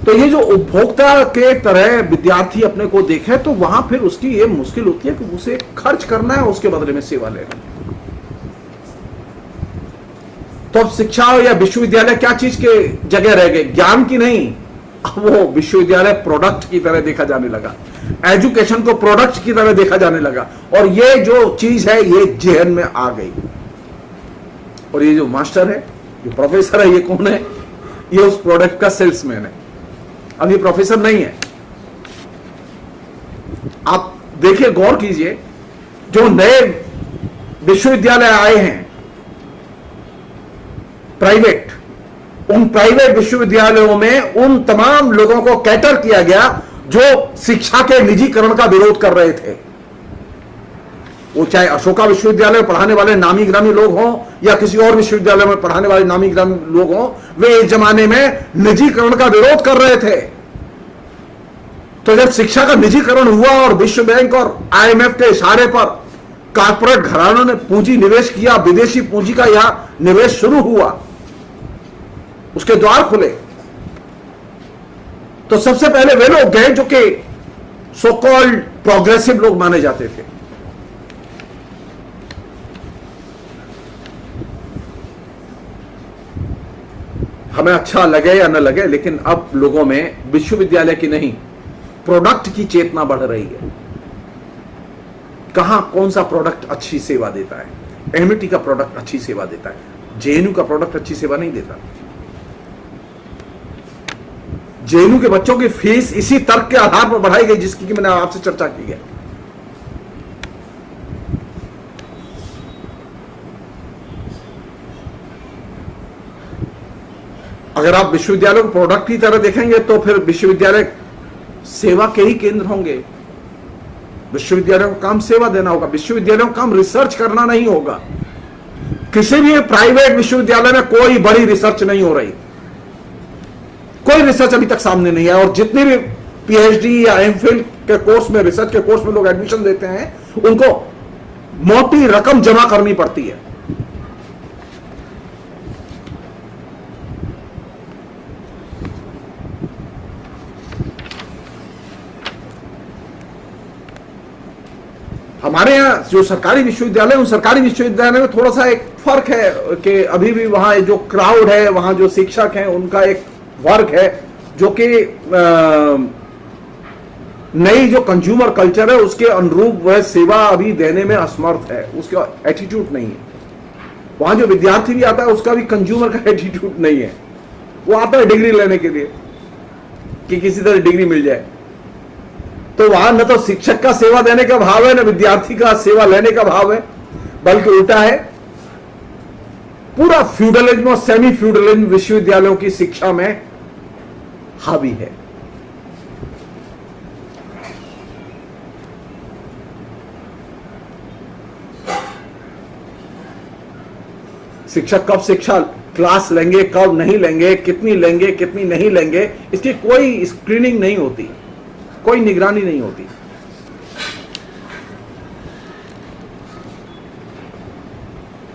S1: तो ये जो उपभोक्ता के तरह विद्यार्थी अपने को देखे, तो वहां फिर उसकी ये मुश्किल होती है कि उसे खर्च करना है, उसके बदले में सेवा लेना। तो अब शिक्षा या विश्वविद्यालय क्या चीज के जगह रह गए? ज्ञान की नहीं, अब वो विश्वविद्यालय प्रोडक्ट की तरह देखा जाने लगा, एजुकेशन को प्रोडक्ट की तरह देखा जाने लगा, और ये जो चीज है ये जेहन में आ गई। और ये जो मास्टर है, जो प्रोफेसर है, ये कौन है? ये उस प्रोडक्ट का सेल्समैन है। अब ये प्रोफेसर नहीं है। आप देखिए, गौर कीजिए, जो नए विश्वविद्यालय आए हैं प्राइवेट, उन प्राइवेट विश्वविद्यालयों में उन तमाम लोगों को कैटर किया गया जो शिक्षा के निजीकरण का विरोध कर रहे थे। वो चाहे अशोका विश्वविद्यालय में पढ़ाने वाले नामी ग्रामी लोग हों या किसी और विश्वविद्यालय में पढ़ाने वाले नामी ग्रामी लोग हों, वे इस जमाने में निजीकरण का विरोध कर रहे थे। तो जब शिक्षा का निजीकरण हुआ और विश्व बैंक और आईएमएफ के इशारे पर कॉर्पोरेट घरानों ने पूंजी निवेश किया, विदेशी पूंजी का यहां निवेश शुरू हुआ, उसके द्वार खुले, तो सबसे पहले वे लोग गए जो कि सो कॉल्ड प्रोग्रेसिव लोग माने जाते थे। हमें अच्छा लगे या न लगे, लेकिन अब लोगों में विश्वविद्यालय की नहीं, प्रोडक्ट की चेतना बढ़ रही है। कहां कौन सा प्रोडक्ट अच्छी सेवा देता है? एमईटी का प्रोडक्ट अच्छी सेवा देता है, जेएनयू का प्रोडक्ट अच्छी सेवा नहीं देता। जेएनयू के बच्चों की फीस इसी तर्क के आधार पर बढ़ाई गई जिसकी कि मैंने आपसे चर्चा की है। अगर आप विश्वविद्यालय को प्रोडक्ट की तरह देखेंगे तो फिर विश्वविद्यालय सेवा के ही केंद्र होंगे। विश्वविद्यालय को काम सेवा देना होगा, विश्वविद्यालय को काम रिसर्च करना नहीं होगा। किसी भी प्राइवेट विश्वविद्यालय में कोई बड़ी रिसर्च नहीं हो रही, कोई रिसर्च अभी तक सामने नहीं है। और जितने भी पीएचडी या एमफिल के कोर्स में, रिसर्च के कोर्स में लोग एडमिशन देते हैं, उनको मोटी रकम जमा करनी पड़ती है। हमारे यहाँ जो सरकारी विश्वविद्यालय, उन सरकारी विश्वविद्यालय में थोड़ा सा एक फर्क है कि अभी भी वहां जो क्राउड है, वहां जो शिक्षक हैं, उनका एक वर्ग है जो कि नई जो कंज्यूमर कल्चर है उसके अनुरूप वह सेवा अभी देने में असमर्थ है, उसका एटीट्यूड नहीं है। वहां जो विद्यार्थी भी आता है उसका भी कंज्यूमर का एटीट्यूड नहीं है। वो आता है डिग्री लेने के लिए कि किसी तरह डिग्री मिल जाए। तो वहां न तो शिक्षक का सेवा देने का भाव है, न विद्यार्थी का सेवा लेने का भाव है, बल्कि उल्टा है। पूरा फ्यूडलिज्म और सेमी फ्यूडलिज्म विश्वविद्यालयों की शिक्षा में हावी है। शिक्षक कब शिक्षा क्लास लेंगे, कब नहीं लेंगे, कितनी नहीं लेंगे, इसकी कोई स्क्रीनिंग नहीं होती, कोई निगरानी नहीं होती।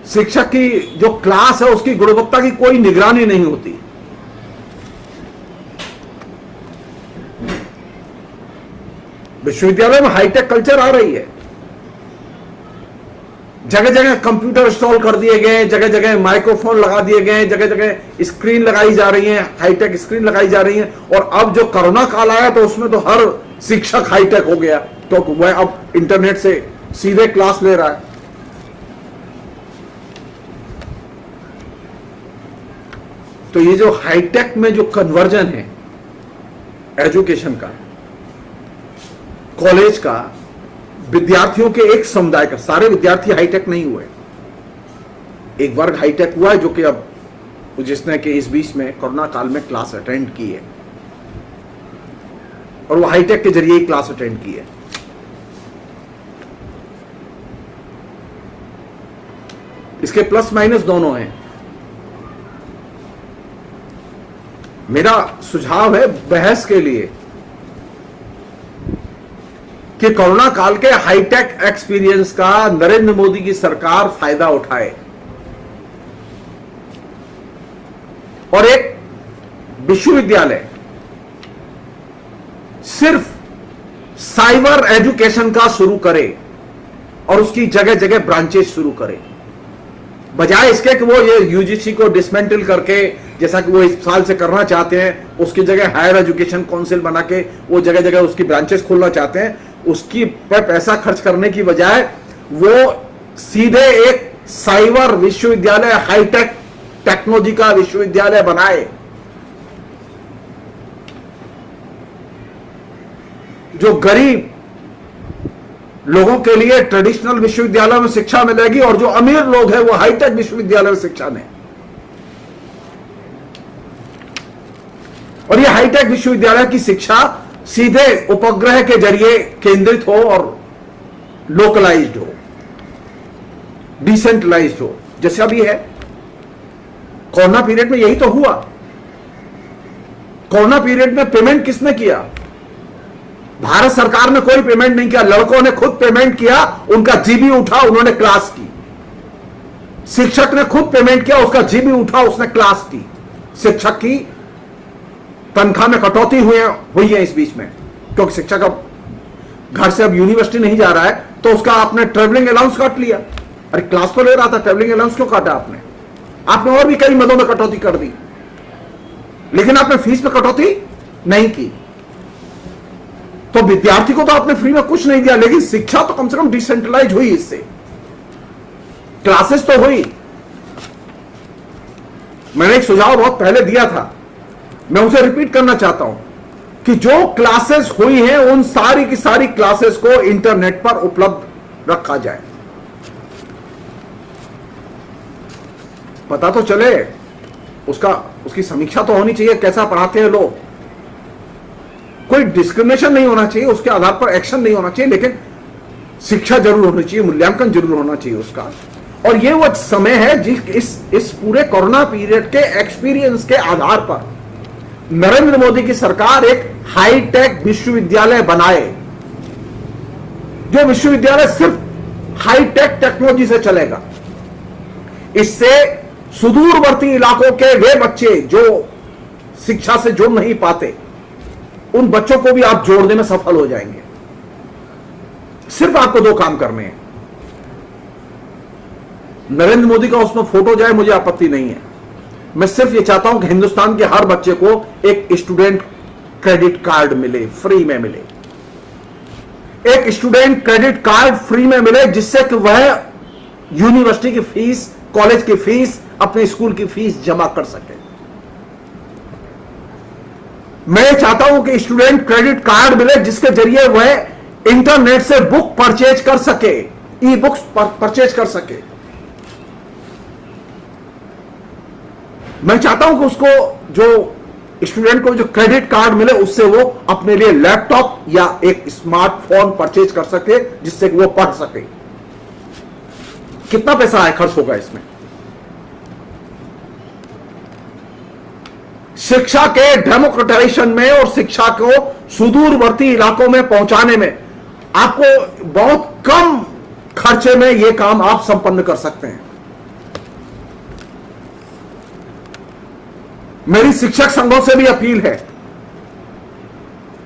S1: शिक्षक की जो क्लास है उसकी गुणवत्ता की कोई निगरानी नहीं होती। विश्वविद्यालय में हाईटेक कल्चर आ रही है, जगह जगह कंप्यूटर इंस्टॉल कर दिए गए, जगह जगह माइक्रोफोन लगा दिए गए, जगह जगह स्क्रीन लगाई जा रही है, हाईटेक स्क्रीन लगाई जा रही है। और अब जो कोरोना काल आया तो उसमें तो हर शिक्षक हाईटेक हो गया, तो वह अब इंटरनेट से सीधे क्लास ले रहा है। तो ये जो हाईटेक में जो कन्वर्जन है एजुकेशन का, कॉलेज का, विद्यार्थियों के एक समुदाय का, सारे विद्यार्थी हाईटेक नहीं हुए, एक वर्ग हाईटेक हुआ है जो कि अब जिसने कि इस बीच में कोरोना काल में क्लास अटेंड की है, और वो हाईटेक के जरिए ही क्लास अटेंड की है। इसके प्लस माइनस दोनों हैं। मेरा सुझाव है बहस के लिए कि कोरोना काल के हाईटेक एक्सपीरियंस का नरेंद्र मोदी की सरकार फायदा उठाए और एक विश्वविद्यालय सिर्फ साइबर एजुकेशन का शुरू करे और उसकी जगह जगह ब्रांचेस शुरू करे, बजाय इसके कि वो ये यूजीसी को डिसमेंटल करके, जैसा कि वो इस साल से करना चाहते हैं, उसकी जगह हायर एजुकेशन काउंसिल बना के वो जगह जगह उसकी ब्रांचेस खोलना चाहते हैं। उसकी पर पैसा खर्च करने की बजाय वो सीधे एक साइबर विश्वविद्यालय, हाईटेक टेक्नोलॉजी का विश्वविद्यालय बनाए, जो गरीब लोगों के लिए ट्रेडिशनल विश्वविद्यालय में शिक्षा मिलेगी और जो अमीर लोग हैं वो हाईटेक विश्वविद्यालय में शिक्षा लें। और ये हाईटेक विश्वविद्यालय की शिक्षा सीधे उपग्रह के जरिए केंद्रित हो और लोकलाइज्ड हो, डिसेंट्रलाइज्ड हो, जैसे अभी है। कोरोना पीरियड में यही तो हुआ। कोरोना पीरियड में पेमेंट किसने किया? भारत सरकार ने कोई पेमेंट नहीं किया, लड़कों ने खुद पेमेंट किया, उनका जीबी उठा, उन्होंने क्लास की। शिक्षक ने खुद पेमेंट किया, उसका जीबी उठा, उसने क्लास की। शिक्षक की तनख्वाह में कटौती हुई है इस बीच में, क्योंकि शिक्षक अब घर से अब यूनिवर्सिटी नहीं जा रहा है, तो उसका आपने ट्रेवलिंग अलाउंस काट लिया। अरे क्लास तो ले रहा था, ट्रेवलिंग अलाउंस क्यों काटा आपने? आपने और भी कई मदों में कटौती कर दी, लेकिन आपने फीस में कटौती नहीं की। तो विद्यार्थी को तो आपने फ्री में कुछ नहीं दिया, लेकिन शिक्षा तो कम से कम डिसेंट्रलाइज हुई, इससे क्लासेस तो हुई। मैंने एक सुझाव बहुत पहले दिया था, मैं उसे रिपीट करना चाहता हूं कि जो क्लासेस हुई हैं उन सारी की सारी क्लासेस को इंटरनेट पर उपलब्ध रखा जाए, पता तो चले उसका उसकी समीक्षा तो होनी चाहिए, कैसा पढ़ाते हैं लोग। कोई डिस्क्रिमिनेशन नहीं होना चाहिए, उसके आधार पर एक्शन नहीं होना चाहिए, लेकिन शिक्षा जरूर होनी चाहिए, मूल्यांकन जरूर होना चाहिए उसका। और ये वो समय है इस पूरे कोरोना पीरियड के एक्सपीरियंस के आधार पर नरेंद्र मोदी की सरकार एक हाईटेक विश्वविद्यालय बनाए, जो विश्वविद्यालय सिर्फ हाईटेक टेक्नोलॉजी से चलेगा। इससे सुदूरवर्ती इलाकों के वे बच्चे जो शिक्षा से जुड़ नहीं पाते, उन बच्चों को भी आप जोड़ने में सफल हो जाएंगे। सिर्फ आपको 2 काम करने हैं। नरेंद्र मोदी का उसमें फोटो जाए, मुझे आपत्ति नहीं है। मैं सिर्फ ये चाहता हूं कि हिंदुस्तान के हर बच्चे को एक स्टूडेंट क्रेडिट कार्ड मिले, फ्री में मिले। एक स्टूडेंट क्रेडिट कार्ड फ्री में मिले, जिससे कि वह यूनिवर्सिटी की फीस, कॉलेज की फीस, अपने स्कूल की फीस जमा कर सके। मैं चाहता हूं कि स्टूडेंट क्रेडिट कार्ड मिले, जिसके जरिए वह इंटरनेट से बुक परचेज कर सके, ई बुक्स परचेज कर सके। मैं चाहता हूं कि उसको, जो स्टूडेंट को जो क्रेडिट कार्ड मिले, उससे वो अपने लिए लैपटॉप या एक स्मार्टफोन परचेज कर सके, जिससे कि वो पढ़ सके। कितना पैसा है खर्च होगा इसमें? शिक्षा के डेमोक्रेटाइजेशन में और शिक्षा को सुदूरवर्ती इलाकों में पहुंचाने में आपको बहुत कम खर्चे में यह काम आप संपन्न कर सकते हैं। मेरी शिक्षक संघों से भी अपील है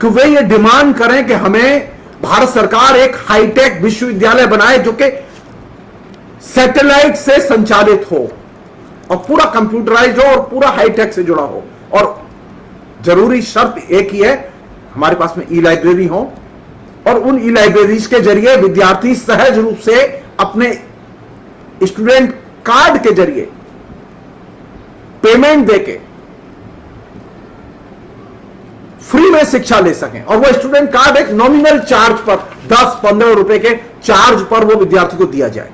S1: कि वे ये डिमांड करें कि हमें भारत सरकार एक हाईटेक विश्वविद्यालय बनाए, जो कि सैटेलाइट से संचालित हो और पूरा कंप्यूटराइज्ड हो और पूरा हाईटेक से जुड़ा हो। और जरूरी शर्त एक ही है, हमारे पास में ई लाइब्रेरी हो, और उन ई लाइब्रेरीज के जरिए विद्यार्थी सहज रूप से अपने स्टूडेंट कार्ड के जरिए पेमेंट देके फ्री में शिक्षा ले सकें। और वो स्टूडेंट कार्ड एक नॉमिनल चार्ज पर, 10-15 रुपए के चार्ज पर वो विद्यार्थी को दिया जाए।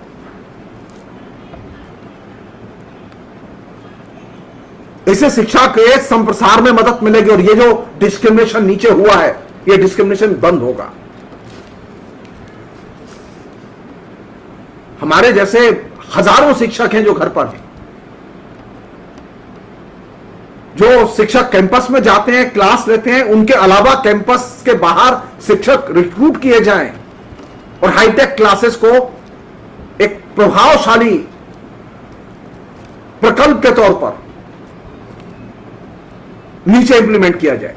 S1: इससे शिक्षा के संप्रसार में मदद मिलेगी, और ये जो डिस्क्रिमिनेशन नीचे हुआ है, ये डिस्क्रिमिनेशन बंद होगा। हमारे जैसे हजारों शिक्षक हैं जो घर पर हैं, जो शिक्षक कैंपस में जाते हैं, क्लास लेते हैं, उनके अलावा कैंपस के बाहर शिक्षक रिक्रूट किए जाएं और हाईटेक क्लासेस को एक प्रभावशाली प्रकल्प के तौर पर नीचे इंप्लीमेंट किया जाए।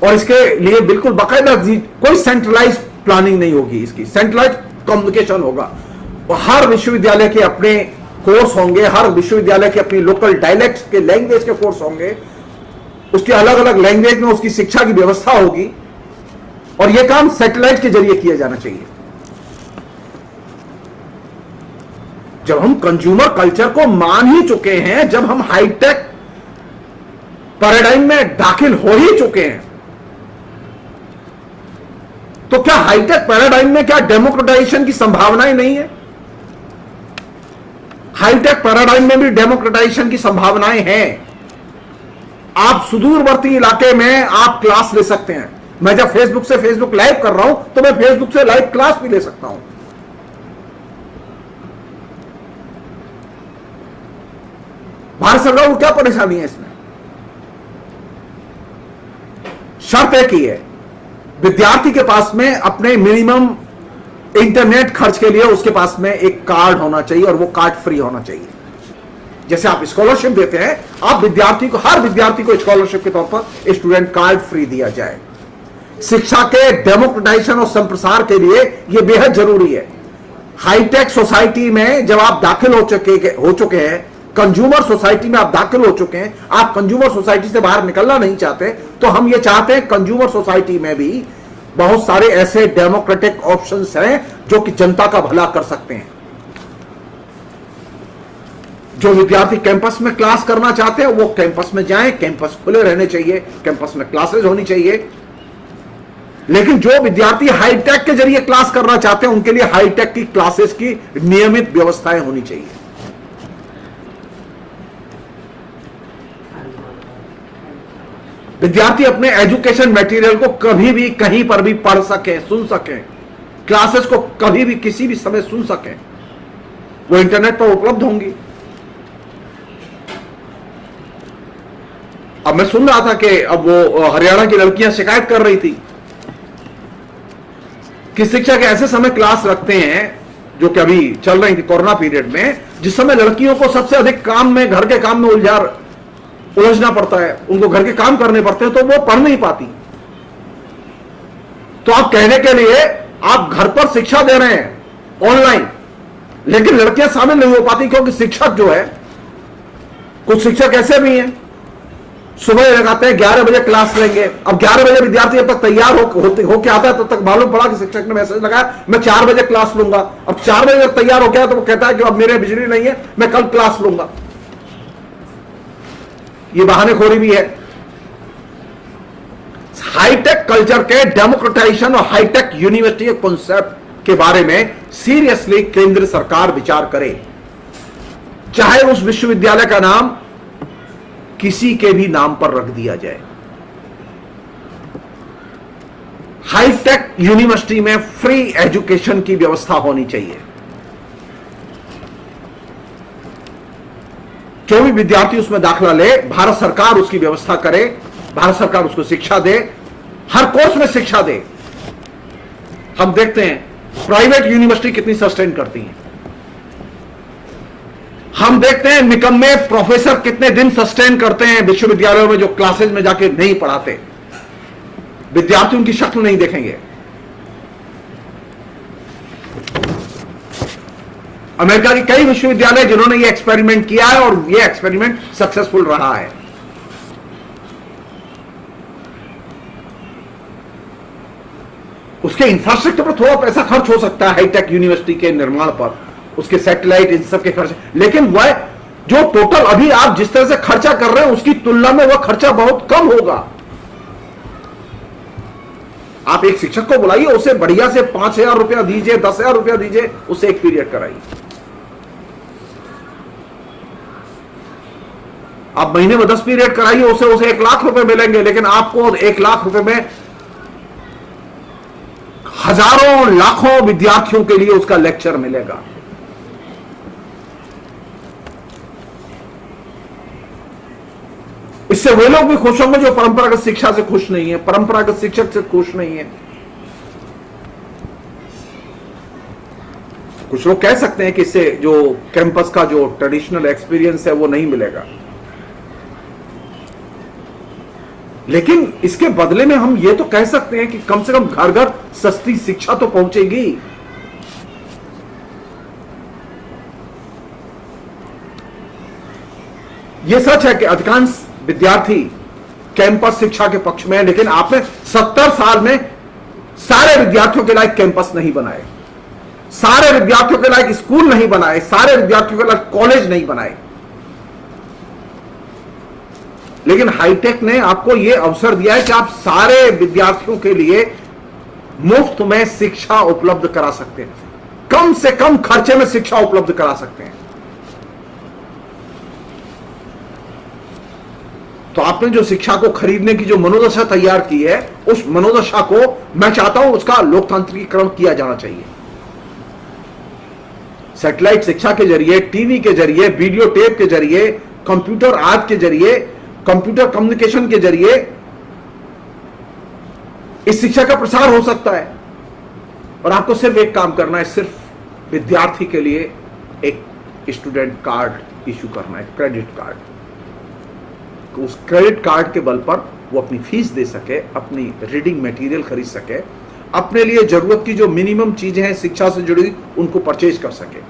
S1: और इसके लिए बिल्कुल बाकायदा कोई सेंट्रलाइज प्लानिंग नहीं होगी, इसकी सेंट्रलाइज कम्युनिकेशन होगा। और हर विश्वविद्यालय के अपने कोर्स होंगे, हर विश्वविद्यालय के अपनी लोकल डायलेक्ट के लैंग्वेज के कोर्स होंगे, उसके अलग अलग लैंग्वेज में उसकी शिक्षा की व्यवस्था होगी, और यह काम सैटेलाइट के जरिए किया जाना चाहिए। जब हम कंज्यूमर कल्चर को मान ही चुके हैं, जब हम हाईटेक पैराडाइम में दाखिल हो ही चुके हैं, तो क्या हाईटेक पैराडाइम में क्या डेमोक्रेटाइजेशन की संभावनाएं नहीं है? हाईटेक पैराडाइम में भी डेमोक्रेटाइजेशन की संभावनाएं हैं। आप सुदूरवर्ती इलाके में आप क्लास ले सकते हैं। मैं जब फेसबुक से फेसबुक लाइव कर रहा हूं, तो मैं फेसबुक से लाइव क्लास भी ले सकता हूं। भारत सरकार को क्या परेशानी है इसमें? शर्त एक ही है, विद्यार्थी के पास में अपने मिनिमम इंटरनेट खर्च के लिए उसके पास में एक कार्ड होना चाहिए, और वो कार्ड फ्री होना चाहिए। जैसे आप स्कॉलरशिप देते हैं, आप विद्यार्थी को, हर विद्यार्थी को स्कॉलरशिप के तौर पर स्टूडेंट कार्ड फ्री दिया जाए। शिक्षा के डेमोक्रेटाइजेशन और संप्रसार के लिए यह बेहद जरूरी है। हाईटेक सोसाइटी में जब आप दाखिल हो चुके हैं, कंज्यूमर सोसाइटी में आप दाखिल हो चुके हैं, आप कंज्यूमर सोसाइटी से बाहर निकलना नहीं चाहते, तो हम ये चाहते हैं कंज्यूमर सोसाइटी में भी बहुत सारे ऐसे डेमोक्रेटिक ऑप्शंस हैं जो कि जनता का भला कर सकते हैं। जो विद्यार्थी कैंपस में क्लास करना चाहते हैं वो कैंपस में जाएं, कैंपस खुले रहने चाहिए, कैंपस में क्लासेस होनी चाहिए। लेकिन जो विद्यार्थी हाईटेक के जरिए क्लास करना चाहते हैं, उनके लिए हाईटेक की क्लासेस की नियमित व्यवस्थाएं होनी चाहिए। विद्यार्थी अपने एजुकेशन मटेरियल को कभी भी कहीं पर भी पढ़ सके, सुन सके, क्लासेस को कभी भी किसी भी समय सुन सके, वो इंटरनेट पर उपलब्ध होंगी। अब मैं सुन रहा था कि अब वो हरियाणा की लड़कियां शिकायत कर रही थी कि शिक्षक ऐसे समय क्लास रखते हैं जो कि अभी चल रही थी कोरोना पीरियड में, जिस समय लड़कियों को सबसे अधिक काम में, घर के काम में उलझना पड़ता है, उनको घर के काम करने पड़ते हैं, तो वो पढ़ नहीं पाती। तो आप कहने के लिए आप घर पर शिक्षा दे रहे हैं ऑनलाइन, लेकिन लड़कियां शामिल नहीं हो पाती, क्योंकि शिक्षक जो है, कुछ शिक्षक ऐसे भी हैं सुबह लगाते हैं 11 बजे क्लास लेंगे। अब 11 बजे विद्यार्थी जब तक तैयार होके आता है तब तक मालूम पड़ा कि शिक्षक ने मैसेज लगाया मैं 4 बजे क्लास लूंगा। अब 4 बजे जब तैयार हो गया तो वो कहता है कि अब मेरे बिजली नहीं है, मैं कल क्लास लूंगा। ये बहानेखोरी भी है। हाईटेक कल्चर के डेमोक्रेटाइजेशन और हाईटेक यूनिवर्सिटी कॉन्सेप्ट के बारे में सीरियसली केंद्र सरकार विचार करे, चाहे उस विश्वविद्यालय का नाम किसी के भी नाम पर रख दिया जाए। हाईटेक यूनिवर्सिटी में फ्री एजुकेशन की व्यवस्था होनी चाहिए। जो भी विद्यार्थी उसमें दाखला ले, भारत सरकार उसकी व्यवस्था करे, भारत सरकार उसको शिक्षा दे, हर कोर्स में शिक्षा दे। हम देखते हैं प्राइवेट यूनिवर्सिटी कितनी सस्टेन करती हैं, हम देखते हैं निकम्मे प्रोफेसर कितने दिन सस्टेन करते हैं विश्वविद्यालयों में, जो क्लासेज में जाके नहीं पढ़ाते, विद्यार्थियों की शक्ल नहीं देखेंगे। अमेरिका के कई विश्वविद्यालय जिन्होंने ये एक्सपेरिमेंट किया है और ये एक्सपेरिमेंट सक्सेसफुल रहा है। उसके इंफ्रास्ट्रक्चर पर थोड़ा पैसा खर्च हो सकता है, हाईटेक यूनिवर्सिटी के निर्माण पर, उसके सैटेलाइट, इन सब के खर्च, लेकिन वह जो टोटल अभी आप जिस तरह से खर्चा कर रहे हैं उसकी तुलना में वह खर्चा बहुत कम होगा। आप एक शिक्षक को बुलाइए, उसे बढ़िया से 5,000 रुपया दीजिए, 10,000 रुपया दीजिए, उससे एक पीरियड कराइए। आप महीने में 10 पीरियड कराइए, उसे 1 लाख रुपए मिलेंगे, लेकिन आपको 1 लाख रुपए में हजारों लाखों विद्यार्थियों के लिए उसका लेक्चर मिलेगा। इससे वे लोग भी खुश होंगे जो परंपरागत शिक्षा से खुश नहीं है, परंपरागत शिक्षक से खुश नहीं है। कुछ लोग कह सकते हैं कि इससे जो कैंपस का जो ट्रेडिशनल एक्सपीरियंस है वो नहीं मिलेगा, लेकिन इसके बदले में हम ये तो कह सकते हैं कि कम से कम घर घर सस्ती शिक्षा तो पहुंचेगी। यह सच है कि अधिकांश विद्यार्थी कैंपस शिक्षा के पक्ष में है, लेकिन आपने 70 साल में सारे विद्यार्थियों के लायक कैंपस नहीं बनाए, सारे विद्यार्थियों के लायक स्कूल नहीं बनाए, सारे विद्यार्थियों के लायक कॉलेज नहीं बनाए। लेकिन हाईटेक ने आपको यह अवसर दिया है कि आप सारे विद्यार्थियों के लिए मुफ्त में शिक्षा उपलब्ध करा सकते हैं, कम से कम खर्चे में शिक्षा उपलब्ध करा सकते हैं। तो आपने जो शिक्षा को खरीदने की जो मनोदशा तैयार की है, उस मनोदशा को मैं चाहता हूं उसका लोकतांत्रिकीकरण किया जाना चाहिए। सैटेलाइट शिक्षा के जरिए, टीवी के जरिए, वीडियो टेप के जरिए, कंप्यूटर आदि के जरिए, कंप्यूटर कम्युनिकेशन के जरिए इस शिक्षा का प्रसार हो सकता है। और आपको सिर्फ एक काम करना है, सिर्फ विद्यार्थी के लिए एक स्टूडेंट कार्ड इशू करना है, क्रेडिट कार्ड। उस क्रेडिट कार्ड के बल पर वो अपनी फीस दे सके, अपनी रीडिंग मटेरियल खरीद सके, अपने लिए जरूरत की जो मिनिमम चीजें हैं शिक्षा से जुड़ी उनको परचेज कर सके,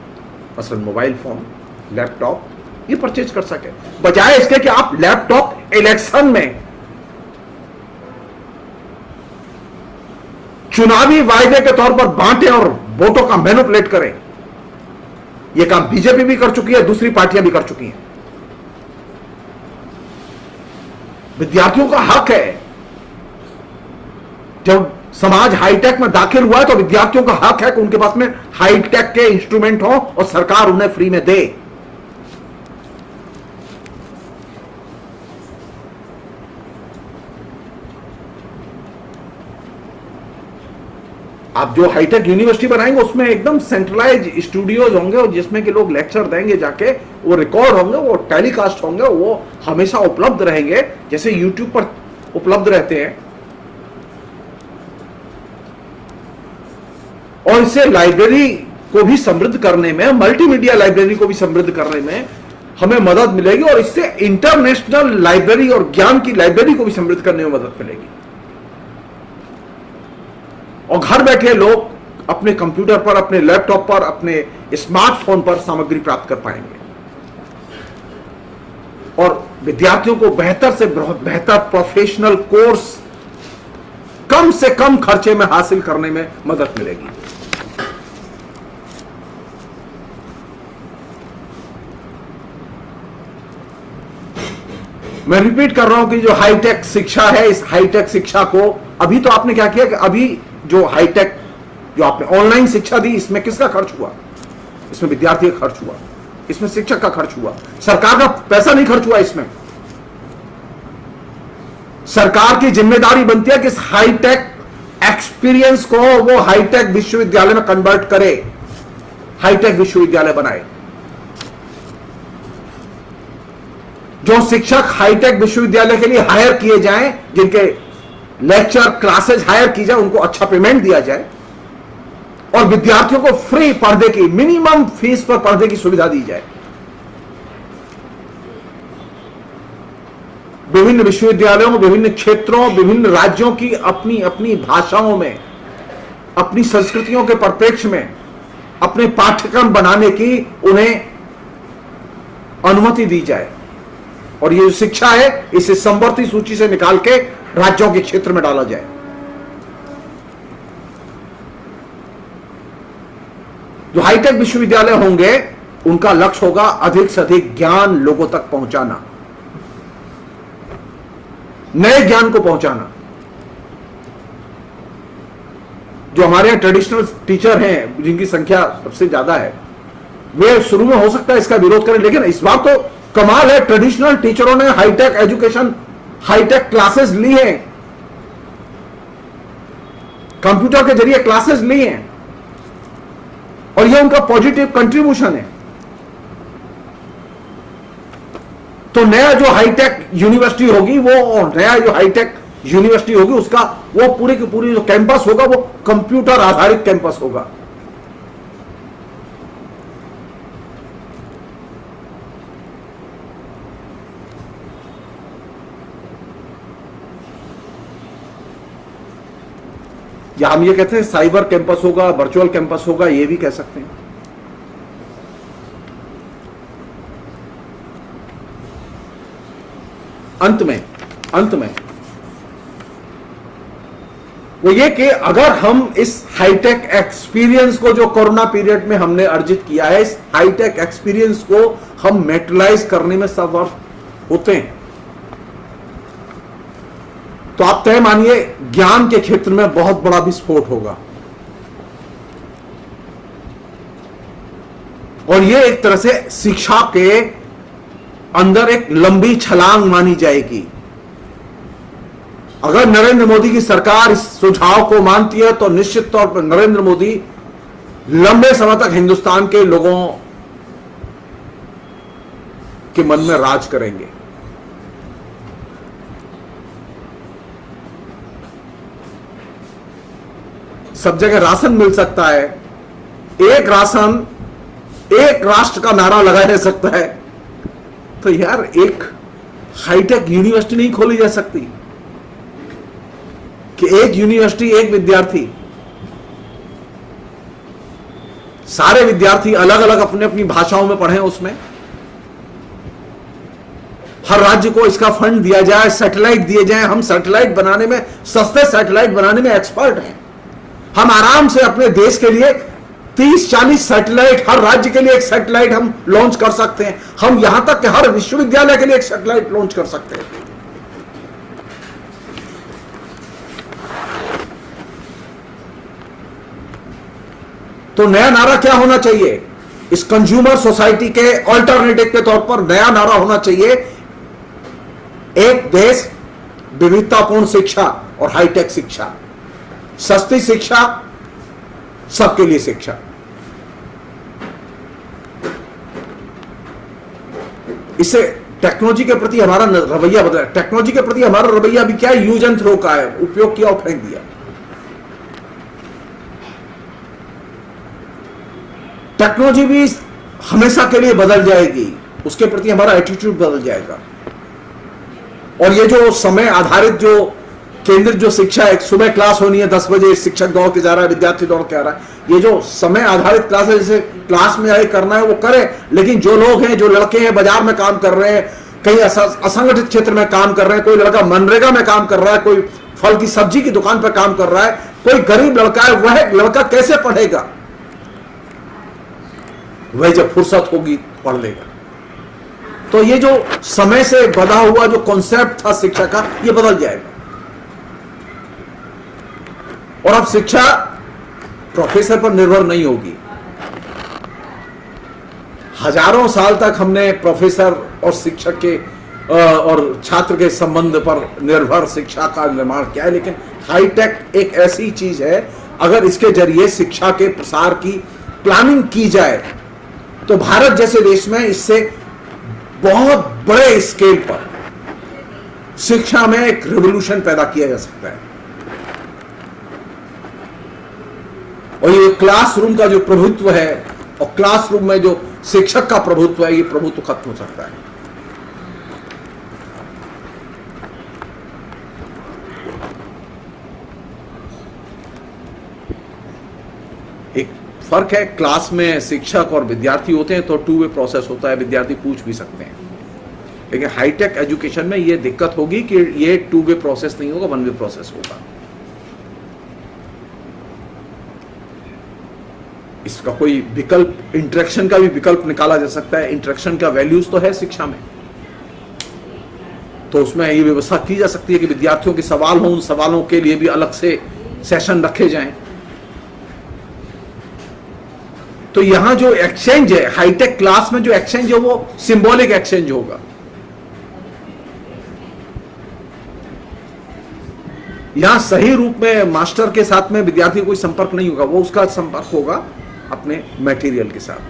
S1: मसलन मोबाइल फोन, लैपटॉप, ये परचेज कर सके, बजाय इसके कि आप लैपटॉप इलेक्शन में चुनावी वायदे के तौर पर बांटे और वोटों का मैनिपुलेट करें। यह काम बीजेपी भी कर चुकी है, दूसरी पार्टियां भी कर चुकी हैं। विद्यार्थियों का हक है, जब समाज हाईटेक में दाखिल हुआ है तो विद्यार्थियों का हक है कि उनके पास में हाईटेक के इंस्ट्रूमेंट हो और सरकार उन्हें फ्री में दे। आप जो हाईटेक यूनिवर्सिटी बनाएंगे उसमें एकदम सेंट्रलाइज स्टूडियोज होंगे और जिसमें कि लोग लेक्चर देंगे जाके, वो रिकॉर्ड होंगे, वो टेलीकास्ट होंगे, वो हमेशा उपलब्ध रहेंगे जैसे यूट्यूब पर उपलब्ध रहते हैं। और इससे लाइब्रेरी को भी समृद्ध करने में, मल्टीमीडिया लाइब्रेरी को भी समृद्ध करने में हमें मदद मिलेगी और इससे इंटरनेशनल लाइब्रेरी और ज्ञान की लाइब्रेरी को भी समृद्ध करने में मदद मिलेगी। और घर बैठे लोग अपने कंप्यूटर पर, अपने लैपटॉप पर, अपने स्मार्टफोन पर सामग्री प्राप्त कर पाएंगे और विद्यार्थियों को बेहतर से बेहतर प्रोफेशनल कोर्स कम से कम खर्चे में हासिल करने में मदद मिलेगी। मैं रिपीट कर रहा हूं कि जो हाईटेक शिक्षा है, इस हाईटेक शिक्षा को अभी तो आपने क्या किया कि अभी जो हाईटेक जो आपने ऑनलाइन शिक्षा दी, इसमें किसका खर्च हुआ? इसमें विद्यार्थी का खर्च हुआ, इसमें शिक्षक का खर्च हुआ, सरकार का पैसा नहीं खर्च हुआ। इसमें सरकार की जिम्मेदारी बनती है कि इस हाईटेक एक्सपीरियंस को वो हाईटेक विश्वविद्यालय में कन्वर्ट करे, हाईटेक विश्वविद्यालय बनाए। जो शिक्षक हाईटेक विश्वविद्यालय के लिए हायर किए जाएं, जिनके लेक्चर क्लासेस हायर की जाए, उनको अच्छा पेमेंट दिया जाए और विद्यार्थियों को फ्री पढ़ने की, मिनिमम फीस पर पढ़ने की सुविधा दी जाए। विभिन्न विश्वविद्यालयों, विभिन्न क्षेत्रों, विभिन्न राज्यों की अपनी अपनी भाषाओं में, अपनी संस्कृतियों के परिप्रेक्ष्य में अपने पाठ्यक्रम बनाने की उन्हें अनुमति दी जाए और ये जो शिक्षा है इसे समवर्ती सूची से निकाल के राज्यों के क्षेत्र में डाला जाए। जो हाईटेक विश्वविद्यालय होंगे उनका लक्ष्य होगा अधिक से अधिक ज्ञान लोगों तक पहुंचाना, नए ज्ञान को पहुंचाना। जो हमारे यहां ट्रेडिशनल टीचर हैं, जिनकी संख्या सबसे ज्यादा है, वे शुरू में हो सकता है इसका विरोध करें, लेकिन इस बार तो कमाल है, ट्रेडिशनल टीचरों ने हाईटेक एजुकेशन, हाईटेक क्लासेस ली हैं, कंप्यूटर के जरिए क्लासेस ली हैं और यह उनका पॉजिटिव कंट्रीब्यूशन है। तो नया जो हाईटेक यूनिवर्सिटी होगी, वो नया जो हाईटेक यूनिवर्सिटी होगी, उसका वो पूरी की पूरी जो कैंपस होगा वो कंप्यूटर आधारित कैंपस होगा। या हम ये कहते हैं साइबर कैंपस होगा, वर्चुअल कैंपस होगा, ये भी कह सकते हैं। अंत में वो ये कि अगर हम इस हाईटेक एक्सपीरियंस को जो कोरोना पीरियड में हमने अर्जित किया है, इस हाईटेक एक्सपीरियंस को हम मेटलाइज करने में समर्थ होते हैं, तो आप तय मानिए ज्ञान के क्षेत्र में बहुत बड़ा विस्फोट होगा। और यह एक तरह से शिक्षा के अंदर एक लंबी छलांग मानी जाएगी। अगर नरेंद्र मोदी की सरकार इस सुझाव को मानती है तो निश्चित तौर पर नरेंद्र मोदी लंबे समय तक हिंदुस्तान के लोगों के मन में राज करेंगे। सब जगह राशन मिल सकता है, एक राशन एक राष्ट्र का नारा लगाया जा सकता है, तो यार एक हाईटेक यूनिवर्सिटी नहीं खोली जा सकती कि एक यूनिवर्सिटी एक विद्यार्थी, सारे विद्यार्थी अलग अलग अपने अपनी भाषाओं में पढ़ें, उसमें हर राज्य को इसका फंड दिया जाए, सैटेलाइट दिए जाए। हम सैटेलाइट बनाने में, सस्ते सैटेलाइट बनाने में एक्सपर्ट हैं। हम आराम से अपने देश के लिए 30-40 सैटेलाइट, हर राज्य के लिए एक सैटेलाइट हम लॉन्च कर सकते हैं। हम यहां तक कि हर विश्वविद्यालय के लिए एक सैटेलाइट लॉन्च कर सकते हैं। तो नया नारा क्या होना चाहिए? इस कंज्यूमर सोसाइटी के ऑल्टरनेटिव के तौर पर नया नारा होना चाहिए, एक देश, विविधतापूर्ण शिक्षा और हाईटेक शिक्षा। सस्ती शिक्षा, सबके लिए शिक्षा। इससे टेक्नोलॉजी के प्रति हमारा रवैया बदला। टेक्नोलॉजी के प्रति हमारा रवैया भी क्या है, यूज एंड थ्रो का है, उपयोग किया और फेंक दिया। टेक्नोलॉजी भी हमेशा के लिए बदल जाएगी, उसके प्रति हमारा एटीट्यूड बदल जाएगा। और ये जो समय आधारित जो केंद्रित जो शिक्षा है, सुबह क्लास होनी है 10 बजे, शिक्षक दौड़ के जा रहा है, विद्यार्थी दौड़ के आ रहा है, ये जो समय आधारित क्लास है, जैसे क्लास में आए करना है वो करे, लेकिन जो लोग हैं, जो लड़के हैं बाजार में काम कर रहे हैं, कहीं असंगठित क्षेत्र में काम कर रहे हैं, कोई लड़का मनरेगा में काम कर रहा है, कोई फल की सब्जी की दुकान पर काम कर रहा है, कोई गरीब लड़का है, वह लड़का कैसे पढ़ेगा? वह जब फुर्सत होगी पढ़ लेगा। तो ये जो समय से बधा हुआ जो कॉन्सेप्ट था शिक्षा का, ये बदल जाएगा। और अब शिक्षा प्रोफेसर पर निर्भर नहीं होगी। हजारों साल तक हमने प्रोफेसर और शिक्षक के और छात्र के संबंध पर निर्भर शिक्षा का निर्माण किया है, लेकिन हाईटेक एक ऐसी चीज है, अगर इसके जरिए शिक्षा के प्रसार की प्लानिंग की जाए तो भारत जैसे देश में इससे बहुत बड़े स्केल पर शिक्षा में एक रिवॉल्यूशन पैदा किया जा सकता है। और ये क्लासरूम का जो प्रभुत्व है और क्लासरूम में जो शिक्षक का प्रभुत्व है, ये प्रभुत्व खत्म हो सकता है। एक फर्क है, क्लास में शिक्षक और विद्यार्थी होते हैं तो टू वे प्रोसेस होता है, विद्यार्थी पूछ भी सकते हैं। लेकिन हाईटेक एजुकेशन में ये दिक्कत होगी कि ये टू वे प्रोसेस नहीं होगा, वन वे प्रोसेस होगा। इसका कोई विकल्प, इंटरेक्शन का भी विकल्प निकाला जा सकता है। इंटरेक्शन का वैल्यूज तो है शिक्षा में, तो उसमें ये व्यवस्था की जा सकती है कि विद्यार्थियों के सवाल हों, उन सवालों के लिए भी अलग से सेशन रखे जाएं। तो यहां जो एक्सचेंज है, हाईटेक क्लास में जो एक्सचेंज है, वो सिंबॉलिक एक्सचेंज होगा। यहां सही रूप में मास्टर के साथ में विद्यार्थी कोई संपर्क नहीं होगा, वो उसका संपर्क होगा अपने मटेरियल के साथ।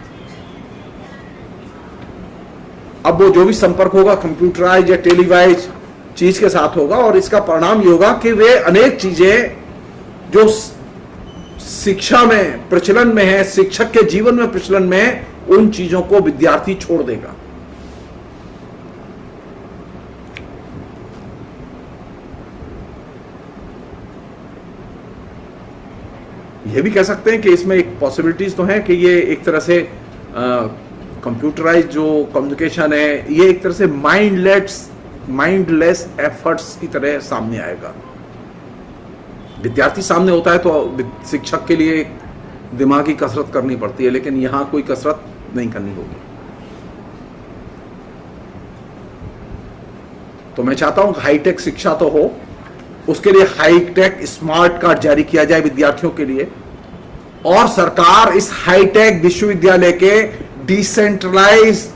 S1: अब वो जो भी संपर्क होगा कंप्यूटराइज या टेलीवाइज चीज के साथ होगा, और इसका परिणाम ये होगा कि वे अनेक चीजें जो शिक्षा में प्रचलन में है, शिक्षक के जीवन में प्रचलन में है, उन चीजों को विद्यार्थी छोड़ देगा। ये भी कह सकते हैं कि इसमें एक पॉसिबिलिटीज तो है कि ये एक तरह से कंप्यूटराइज जो कम्युनिकेशन है, ये एक तरह से माइंडलेस एफर्ट्स की तरह सामने आएगा। विद्यार्थी सामने होता है तो शिक्षक के लिए दिमागी कसरत करनी पड़ती है, लेकिन यहां कोई कसरत नहीं करनी होगी। तो मैं चाहता हूं कि हाईटेक शिक्षा तो हो, उसके लिए हाईटेक स्मार्ट कार्ड जारी किया जाए विद्यार्थियों के लिए, और सरकार इस हाईटेक विश्वविद्यालय के डिसेंट्रलाइज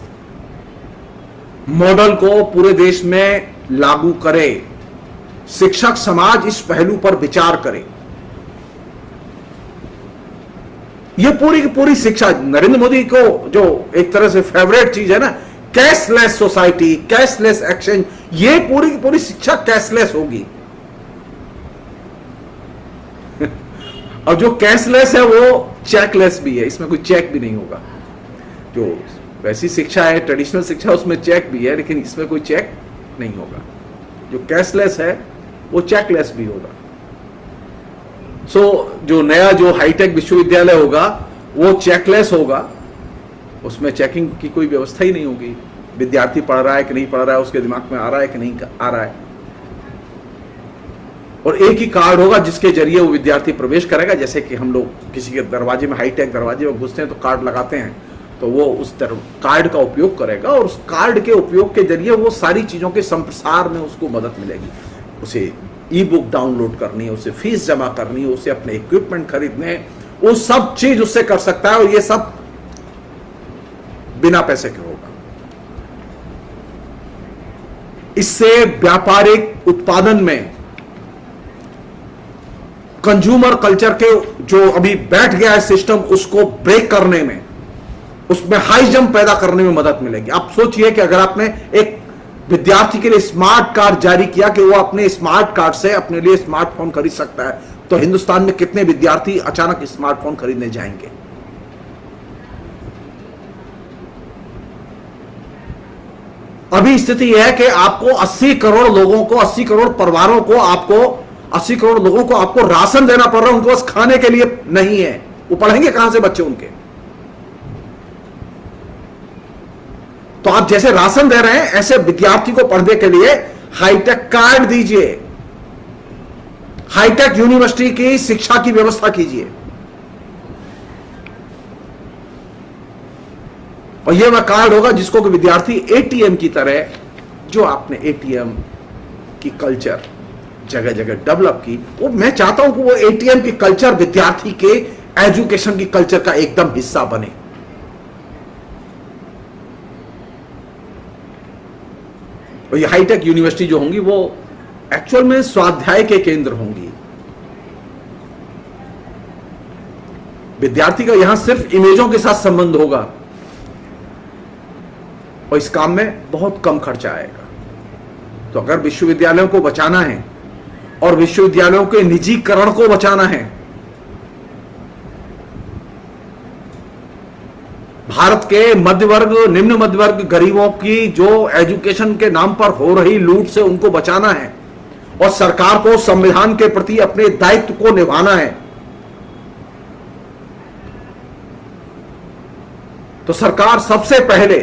S1: मॉडल को पूरे देश में लागू करे। शिक्षक समाज इस पहलू पर विचार करे। यह पूरी की पूरी शिक्षा नरेंद्र मोदी को जो एक तरह से फेवरेट चीज है ना, कैशलेस सोसाइटी, कैशलेस एक्सचेंज, ये पूरी की पूरी शिक्षा कैशलेस होगी। और जो कैशलेस है वो चेकलेस भी है, इसमें कोई चेक भी नहीं होगा। जो वैसी शिक्षा है, ट्रेडिशनल शिक्षा, उसमें चेक भी है, लेकिन इसमें कोई चेक नहीं होगा। जो कैशलेस है वो चेकलेस भी होगा। जो नया जो हाईटेक विश्वविद्यालय होगा वो चेकलेस होगा, उसमें चेकिंग की कोई व्यवस्था ही नहीं होगी। विद्यार्थी पढ़ रहा है कि नहीं पढ़ रहा है, उसके दिमाग में आ रहा है कि नहीं आ रहा है, और एक ही कार्ड होगा जिसके जरिए वो विद्यार्थी प्रवेश करेगा। जैसे कि हम लोग किसी के दरवाजे में, हाईटेक दरवाजे में घुसते हैं तो कार्ड लगाते हैं, तो वो उस कार्ड का उपयोग करेगा, और उस कार्ड के उपयोग के जरिए वो सारी चीजों के संप्रसार में उसको मदद मिलेगी। उसे ई बुक डाउनलोड करनी है, उसे फीस जमा करनी है, उसे अपने इक्विपमेंट खरीदने, वो सब चीज उससे कर सकता है, और ये सब बिना पैसे के होगा। इससे व्यापारिक उत्पादन में कंज्यूमर कल्चर के जो अभी बैठ गया है सिस्टम, उसको ब्रेक करने में, उसमें हाई जंप पैदा करने में मदद मिलेगी। आप सोचिए कि अगर आपने एक विद्यार्थी के लिए स्मार्ट कार्ड जारी किया कि वो अपने स्मार्ट कार्ड से अपने लिए स्मार्टफोन खरीद सकता है, तो हिंदुस्तान में कितने विद्यार्थी अचानक स्मार्टफोन खरीदने जाएंगे? अभी स्थिति यह है कि आपको 80 करोड़ लोगों को, 80 करोड़ परिवारों को, आपको 80 करोड़ लोगों को आपको राशन देना पड़ रहा है, उनके पास खाने के लिए नहीं है। वो पढ़ेंगे कहां से बच्चे उनके? तो आप जैसे राशन दे रहे हैं, ऐसे विद्यार्थी को पढ़ने के लिए हाईटेक कार्ड दीजिए, हाईटेक यूनिवर्सिटी की शिक्षा की व्यवस्था कीजिए। और यह वह कार्ड होगा जिसको कि विद्यार्थी एटीएम की तरह, जो आपने एटीएम की कल्चर जगह जगह डेवलप की, वो मैं चाहता हूं कि वो एटीएम की कल्चर विद्यार्थी के एजुकेशन की कल्चर का एकदम हिस्सा बने। और ये हाईटेक यूनिवर्सिटी जो होंगी वो एक्चुअल में स्वाध्याय के केंद्र होंगी। विद्यार्थी का यहां सिर्फ इमेजों के साथ संबंध होगा और इस काम में बहुत कम खर्चा आएगा। तो अगर विश्वविद्यालयों को बचाना है और विश्वविद्यालयों के निजीकरण को बचाना है, भारत के मध्यवर्ग, निम्न मध्यवर्ग, गरीबों की जो एजुकेशन के नाम पर हो रही लूट से उनको बचाना है और सरकार को संविधान के प्रति अपने दायित्व को निभाना है, तो सरकार सबसे पहले,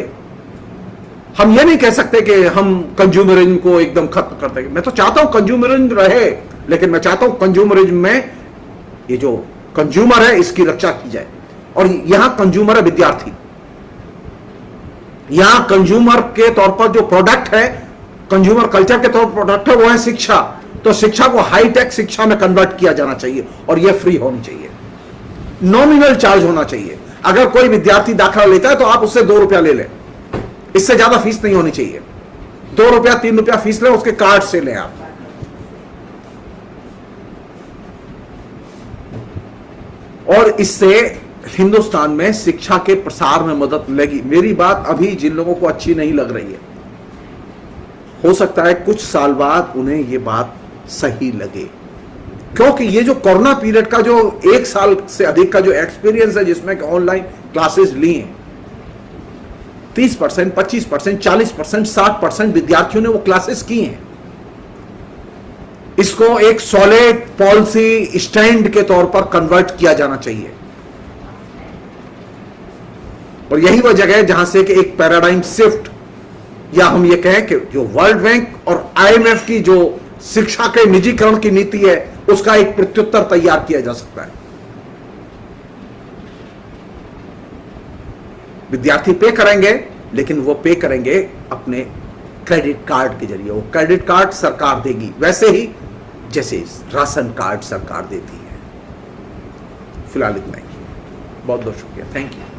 S1: हम ये नहीं कह सकते कि हम कंज्यूमरिज्म को एकदम खत्म कर देंगे। मैं तो चाहता हूं कंज्यूमरिज्म रहे, लेकिन मैं चाहता हूं कंज्यूमरिज्म में ये जो कंज्यूमर है इसकी रक्षा की जाए। और यहां कंज्यूमर है विद्यार्थी, यहां कंज्यूमर के तौर पर जो प्रोडक्ट है, कंज्यूमर कल्चर के तौर पर प्रोडक्ट है, वो है शिक्षा। तो शिक्षा को हाईटेक शिक्षा में कन्वर्ट किया जाना चाहिए और यह फ्री होनी चाहिए, नॉमिनल चार्ज होना चाहिए। अगर कोई विद्यार्थी दाखिला लेता है तो आप उससे 2 रुपया ले लें, इससे ज्यादा फीस नहीं होनी चाहिए। 2 रुपया 3 रुपया फीस लें, उसके कार्ड से लें आप। और इससे हिंदुस्तान में शिक्षा के प्रसार में मदद मिलेगी। मेरी बात अभी जिन लोगों को अच्छी नहीं लग रही है, हो सकता है कुछ साल बाद उन्हें यह बात सही लगे, क्योंकि ये जो कोरोना पीरियड का जो 1 साल से अधिक का जो एक्सपीरियंस है, जिसमें ऑनलाइन क्लासेस ली हैं, 30%, 25%, 40%, 60% विद्यार्थियों ने वो क्लासेस की हैं। इसको एक सॉलिड पॉलिसी स्टैंड के तौर पर कन्वर्ट किया जाना चाहिए। और यही वह जगह है जहां से कि एक पैराडाइम शिफ्ट, या हम ये कहें कि जो वर्ल्ड बैंक और आईएमएफ की जो शिक्षा के निजीकरण की नीति है, उसका एक प्रत्युत्तर तैयार किया जा सकता है। विद्यार्थी पे करेंगे, लेकिन वो पे करेंगे अपने क्रेडिट कार्ड के जरिए। वो क्रेडिट कार्ड सरकार देगी, वैसे ही जैसे राशन कार्ड सरकार देती है। फिलहाल इतना ही। बहुत बहुत शुक्रिया, थैंक यू।